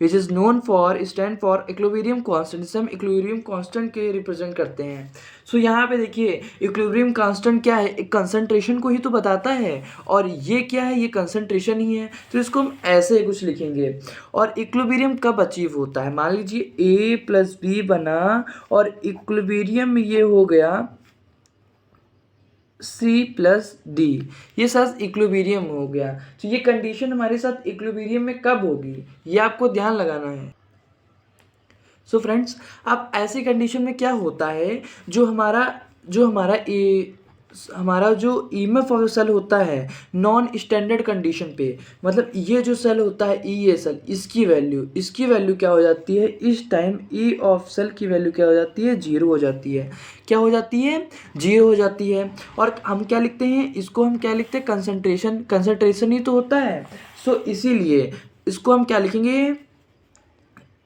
which is known for stand for equilibrium constant, जिसे हम इक्विलिब्रियम कांस्टेंट के रिप्रेजेंट करते हैं। सो यहाँ पे देखिए इक्विलिब्रियम कांस्टेंट क्या है, एक कंसंट्रेशन को ही तो बताता है, और ये क्या है, ये कंसंट्रेशन ही है। तो इसको हम ऐसे कुछ लिखेंगे। और इक्विलिब्रियम कब अचीव होता है, मान लीजिए A + B बना और इक्विलिब्रियम में ये हो गया C + D, ये साथ इक्विलिब्रियम हो गया। तो ये कंडीशन हमारे साथ इक्विलिब्रियम में कब होगी, ये आपको ध्यान लगाना है। सो फ्रेंड्स, अब ऐसी कंडीशन में क्या होता है, जो हमारा जो EMF ऑफ सेल होता है नॉन स्टैंडर्ड कंडीशन पे, मतलब ये जो सेल होता है ये सेल, इसकी वैल्यू क्या हो जाती है, इस टाइम E ऑफ सेल की वैल्यू क्या हो जाती है, 0 हो जाती है। क्या हो जाती है, 0 हो जाती है। और हम क्या लिखते हैं, इसको हम क्या लिखते हैं, कंसंट्रेशन ही तो होता है। सो इसीलिए इसको हम क्या लिखेंगे,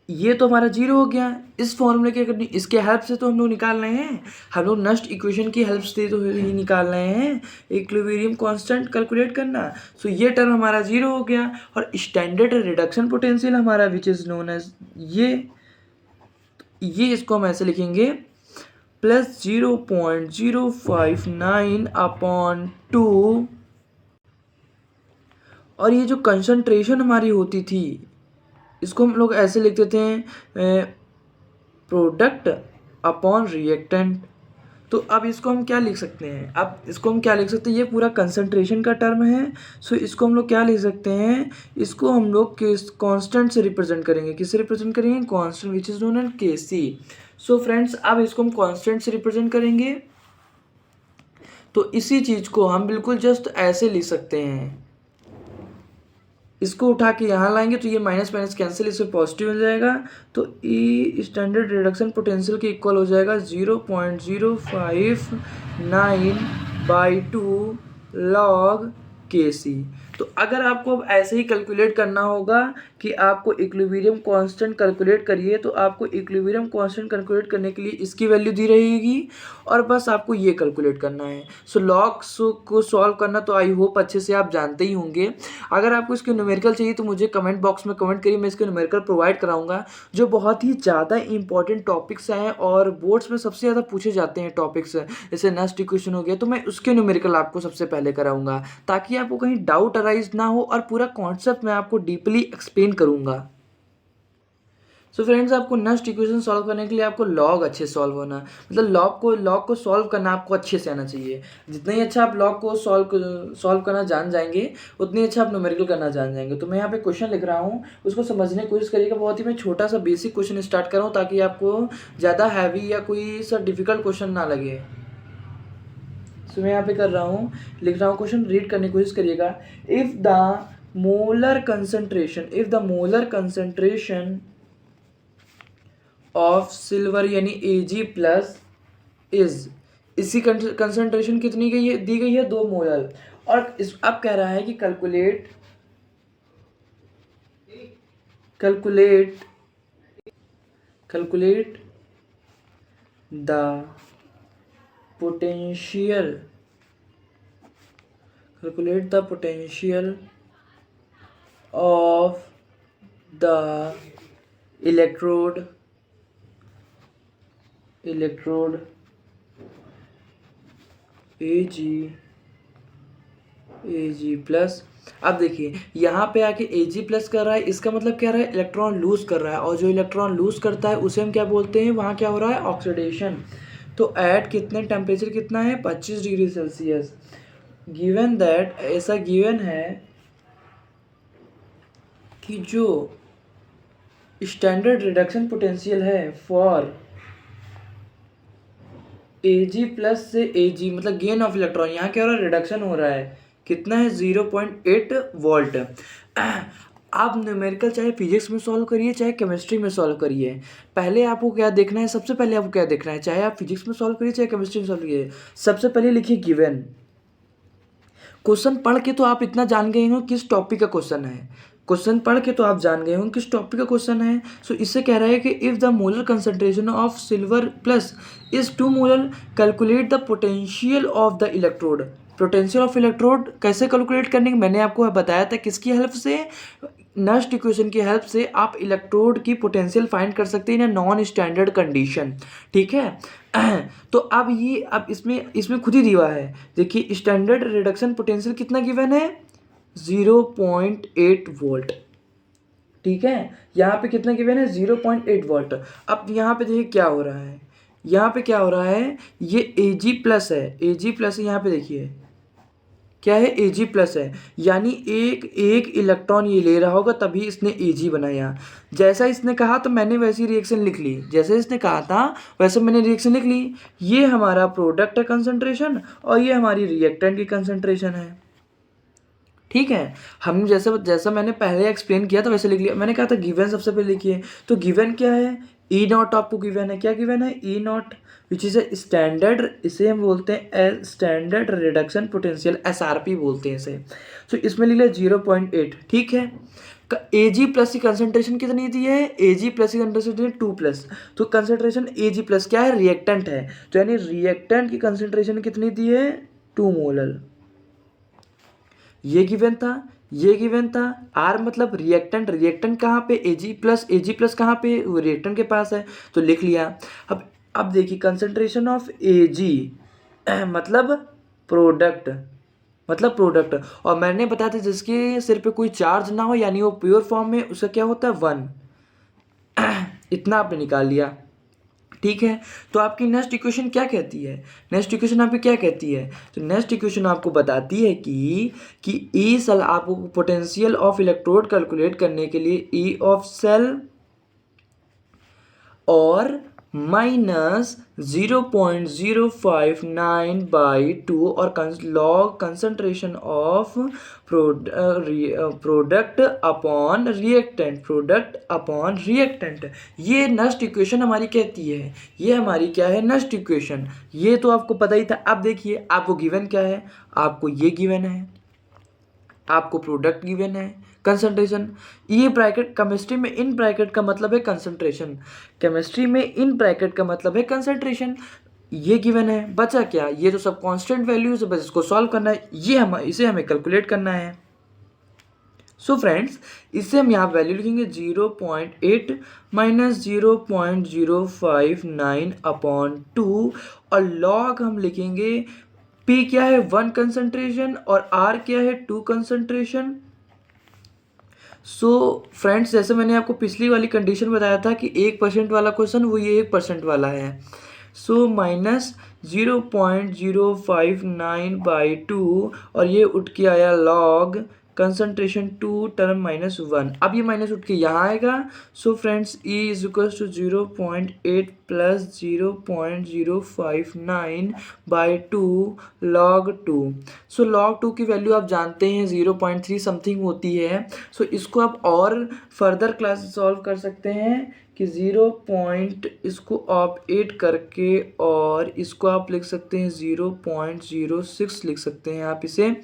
ये तो हमारा 0 हो गया। इस फॉर्मूले के इसके हेल्प से तो हम लोग निकाल रहे हैं, हम लोग नेक्स्ट इक्वेशन की हेल्प से तो ही निकाल रहे हैं इक्विलिब्रियम कांस्टेंट कैलकुलेट करना। सो ये टर्म हमारा 0 हो गया। और स्टैंडर्ड रिडक्शन पोटेंशियल हमारा विच इज नोन एज ये इसको हम ऐसे लिखेंगे प्लस 0.059/2। और ये जो कंसंट्रेशन हमारी होती थी, इसको हम लोग ऐसे लिखते थे प्रोडक्ट अपॉन रिएक्टेंट। तो अब इसको हम क्या लिख सकते हैं, ये पूरा कंसंट्रेशन का टर्म है। सो इसको हम लोग क्या लिख सकते हैं, इसको हम लोग किस कांस्टेंट से रिप्रेजेंट करेंगे, किससे रिप्रेजेंट करेंगे, constant which is known as Kc। So friends, अब इसको हम कांस्टेंट से रिप्रेजेंट करेंगे, तो इसी चीज को हम बिल्कुल जस्ट ऐसे लिख सकते हैं, इसको उठा के यहाँ लाएंगे तो ये माइनस माइनस कैंसिल, इससे पॉजिटिव हो जाएगा। तो ई स्टैंडर्ड रिडक्शन पोटेंशियल के इक्वल हो जाएगा 0.059/2 log Kc। तो अगर आपको अब ऐसे ही कैलकुलेट करना होगा कि आपको इक्विलिब्रियम कांस्टेंट कैलकुलेट करिए, तो आपको इक्विलिब्रियम कांस्टेंट कैलकुलेट करने के लिए इसकी वैल्यू दी रहेगी और बस आपको ये कैलकुलेट करना है। सो लॉग्स को सॉल्व करना तो आई होप अच्छे से आप जानते ही होंगे। अगर आपको इसके न्यूमेरिकल चाहिए तो मुझे कमेंट बॉक्स में कमेंट करिए, मैं इसके न्यूमेरिकल प्रोवाइड कराऊंगा, जो बहुत ही ज़्यादा इंपॉर्टेंट टॉपिक्स हैं और बोर्ड्स में सबसे ज़्यादा पूछे जाते हैं टॉपिक्स, जैसे नेक्स्ट इक्वेशन हो गया, तो मैं उसके न्यूमेरिकल आपको सबसे पहले कराऊंगा ताकि आपको कहीं डाउट अराइज ना हो और पूरा कॉन्सेप्ट मैं आपको डीपली एक्सप्लेन करूंगा। सो फ्रेंड्स, आपको नेक्स्ट इक्वेशन सॉल्व करने के लिए आपको लॉग अच्छे सॉल्व होना, मतलब लॉग को सॉल्व करना आपको अच्छे से आना चाहिए। जितना ही अच्छा आप लॉग को सॉल्व करना जान जाएंगे उतनी अच्छा आप न्यूमेरिकल करना जान जाएंगे। तो मैं यहाँ पे क्वेश्चन लिख रहा हूँ, उसको समझने की कोशिश करिएगा। बहुत ही मैं छोटा सा बेसिक क्वेश्चन स्टार्ट कर रहा हूँ ताकि आपको ज़्यादा हैवी या कोई सा डिफिकल्ट क्वेश्चन ना लगे। सो मैं यहाँ पे कर रहा हूँ, लिख रहा हूँ क्वेश्चन, रीड करने की कोशिश करिएगा। If the molar concentration of silver यानी Ag+ इज, इसकी कंसंट्रेशन कितनी गई है, दी गई है 2 मोलर। और इस अब कह रहा है कि calculate the potential of the electrode Ag+। अब देखिए यहाँ पे आके Ag+ कर रहा है, इसका मतलब क्या रहा है, इलेक्ट्रॉन लूज कर रहा है, और जो इलेक्ट्रॉन लूज करता है उसे हम क्या बोलते हैं, वहाँ क्या हो रहा है, ऑक्सीडेशन। तो एट कितने टेम्परेचर कितना है, 25 डिग्री सेल्सियस। गिवन दैट, ऐसा गिवन है कि जो स्टैंडर्ड रिडक्शन पोटेंशियल है फॉर Ag+ से Ag, मतलब गेन ऑफ इलेक्ट्रॉन, यहाँ क्या हो रहा है, रिडक्शन हो रहा है, कितना है, 0.8 वोल्ट। आप न्यूमेरिकल चाहे फिजिक्स में सॉल्व करिए चाहे केमिस्ट्री में सॉल्व करिए, पहले आपको क्या देखना है, सबसे पहले आपको क्या देखना है, चाहे आप फिजिक्स में सॉल्व करिए चाहे केमिस्ट्री में सॉल्व करिए, सबसे पहले लिखिए गिवन। क्वेश्चन पढ़ के तो आप इतना जान गए हो किस टॉपिक का क्वेश्चन है, क्वेश्चन पढ़ के तो आप जान गए हो किस टॉपिक का क्वेश्चन है। सो इससे कह रहा है कि if the molar concentration of silver plus is 2 molar, calculate the potential of the electrode. Potential of electrode कैसे कैलकुलेट करने की मैंने आपको बताया था, किसकी हेल्प से, नेक्स्ट इक्वेशन की हेल्प से आप इलेक्ट्रोड की पोटेंशियल फाइंड कर सकते हैं इन नॉन स्टैंडर्ड कंडीशन। ठीक है तो अब इसमें खुद ही दिया है, देखिए स्टैंडर्ड रिडक्शन पोटेंशियल कितना गिवन है, 0.8 वोल्ट। ठीक है, यहाँ पे कितना गिवन है, 0.8 वोल्ट। अब यहाँ पे देखिए क्या हो रहा है, यहाँ पे क्या हो रहा है, ये Ag+ है, Ag+ यहाँ पे देखिए क्या है, Ag+ है, यानी एक इलेक्ट्रॉन ये ले रहा होगा तभी इसने Ag बनाया। जैसा इसने कहा तो मैंने वैसी रिएक्शन लिख ली, जैसे इसने कहा था वैसे मैंने रिएक्शन लिख ली। ये हमारा प्रोडक्ट है कंसंट्रेशन और ये हमारी रिएक्टेंट की कंसंट्रेशन है। ठीक है, हमने जैसा मैंने पहले एक्सप्लेन किया था वैसे लिख लिया। मैंने कहा था गिवन सबसे पहले लिखिए, तो गिवन क्या है, E0 आपको गिवन है, क्या गिवन है, E0 which is a standard, इसे हम बोलते हैं स्टैंडर्ड रिडक्शन पोटेंशियल, SRP बोलते हैं इसे। तो इसमें लिख लिया 0.8। ठीक है, Ag+ की कंसंट्रेशन कितनी दी है, Ag+ की कंसंट्रेशन 2+, तो कंसंट्रेशन Ag+ क्या है, रिएक्टेंट है, तो यानी रिएक्टेंट की कंसंट्रेशन कितनी दी है, 2 मोलर। ये गिवन था। R मतलब रिएक्टेंट कहाँ पे, Ag+ कहाँ पे, रिएक्टेंट के पास है, तो लिख लिया। अब देखिए कंसंट्रेशन ऑफ Ag मतलब प्रोडक्ट, और मैंने बताया था जिसके सिर पे कोई चार्ज ना हो यानी वो प्योर फॉर्म में, उसका क्या होता है, 1। इतना आपने निकाल लिया। ठीक है, तो आपकी नेक्स्ट इक्वेशन क्या कहती है, तो नेक्स्ट इक्वेशन आपको बताती है कि ई सेल, आपको पोटेंशियल ऑफ इलेक्ट्रोड कैलकुलेट करने के लिए ई ऑफ सेल और माइनस 0.059/2 और log concentration of product upon reactant. ये नस्ट इक्वेशन हमारी कहती है, ये हमारी क्या है, नस्ट इक्वेशन। ये तो आपको पता ही था। अब देखिए आपको गिवन क्या है, आपको ये गिवन है, आपको प्रोडक्ट गिवन है, कंसंट्रेशन। ये ब्रैकेट केमिस्ट्री में इन ब्रैकेट का मतलब है कंसंट्रेशन, केमिस्ट्री में इन ब्रैकेट का मतलब है कंसंट्रेशन। ये गिवन है, बचा क्या, ये तो सब कांस्टेंट वैल्यूज है, बस इसको सॉल्व करना है, इसे हमें कैलकुलेट करना है। सो फ्रेंड्स, इससे हम यहाँ वैल्यू लिखेंगे 0.8 माइनस 0.059/2 और लॉग हम लिखेंगे P क्या है, 1 कंसंट्रेशन और R क्या है, 2 कंसंट्रेशन। सो फ्रेंड्स, जैसे मैंने आपको पिछली वाली कंडीशन बताया था कि 1% वाला क्वेश्चन, वो ये 1% वाला है। सो माइनस 0.059/2 और ये उठ के आया लॉग कंसंट्रेशन 2 टर्म -1। अब ये माइनस उठ के यहाँ आएगा। So friends, E is equal to 0.8 plus 0.059/2 log 2। So log 2 की वैल्यू आप जानते हैं 0.3 समथिंग होती है। सो इसको आप और फर्दर क्लास सॉल्व कर सकते हैं कि 0. इसको आप 8 करके और इसको आप लिख सकते हैं 0.06 लिख सकते हैं आप इसे,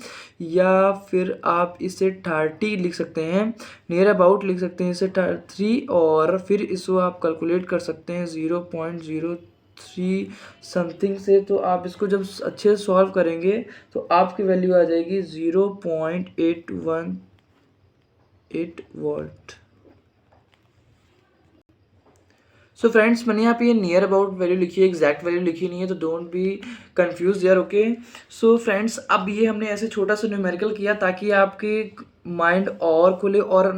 या फिर आप इसे 30 लिख सकते हैं, नियर अबाउट लिख सकते हैं इसे 3, और फिर इसको आप कैलकुलेट कर सकते हैं 0.03 समथिंग से। तो आप इसको जब अच्छे से सॉल्व करेंगे तो आपकी वैल्यू आ जाएगी 0.818 वोल्ट। सो फ्रेंड्स, मैंने यहाँ पे ये नियर अबाउट वैल्यू लिखी है, एग्जैक्ट वैल्यू लिखी नहीं है, तो डोंट बी कंफ्यूज यार, ओके। सो फ्रेंड्स, अब ये हमने ऐसे छोटा सा न्यूमेरिकल किया ताकि आपके माइंड और खुले और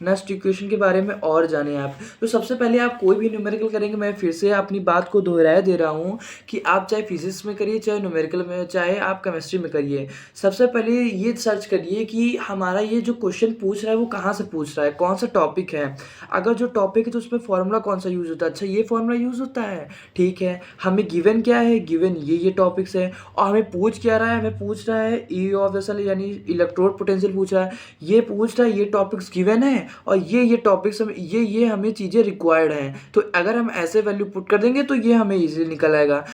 नेक्स्ट इक्वेशन के बारे में और जाने आप। तो सबसे पहले आप कोई भी न्यूमेरिकल करेंगे, मैं फिर से अपनी बात को दोहराए दे रहा हूँ कि आप चाहे फिजिक्स में करिए, चाहे न्यूमेरिकल में, चाहे आप केमिस्ट्री में करिए, सबसे पहले ये सर्च करिए कि हमारा ये जो क्वेश्चन पूछ रहा है वो कहाँ से पूछ रहा है, कौन सा टॉपिक है। अगर जो टॉपिक है तो उसमें फॉर्मूला कौन सा यूज़ होता है, अच्छा ये फॉर्मूला यूज़ होता है, ठीक है। हमें गिवन क्या है, गिवन ये टॉपिक्स है, और हमें पूछ क्या रहा है, हमें पूछ रहा है ई ऑफ द सेल यानी इलेक्ट्रोड पोटेंशियल पूछ रहा है, ये पूछ रहा है, ये टॉपिक्स गिवन है, और ये टॉपिक्स हम ये हमें चीज़ें रिक्वायर्ड हैं। तो अगर हम ऐसे वैल्यू पुट कर देंगे तो ये हमें इजीली निकल आएगा।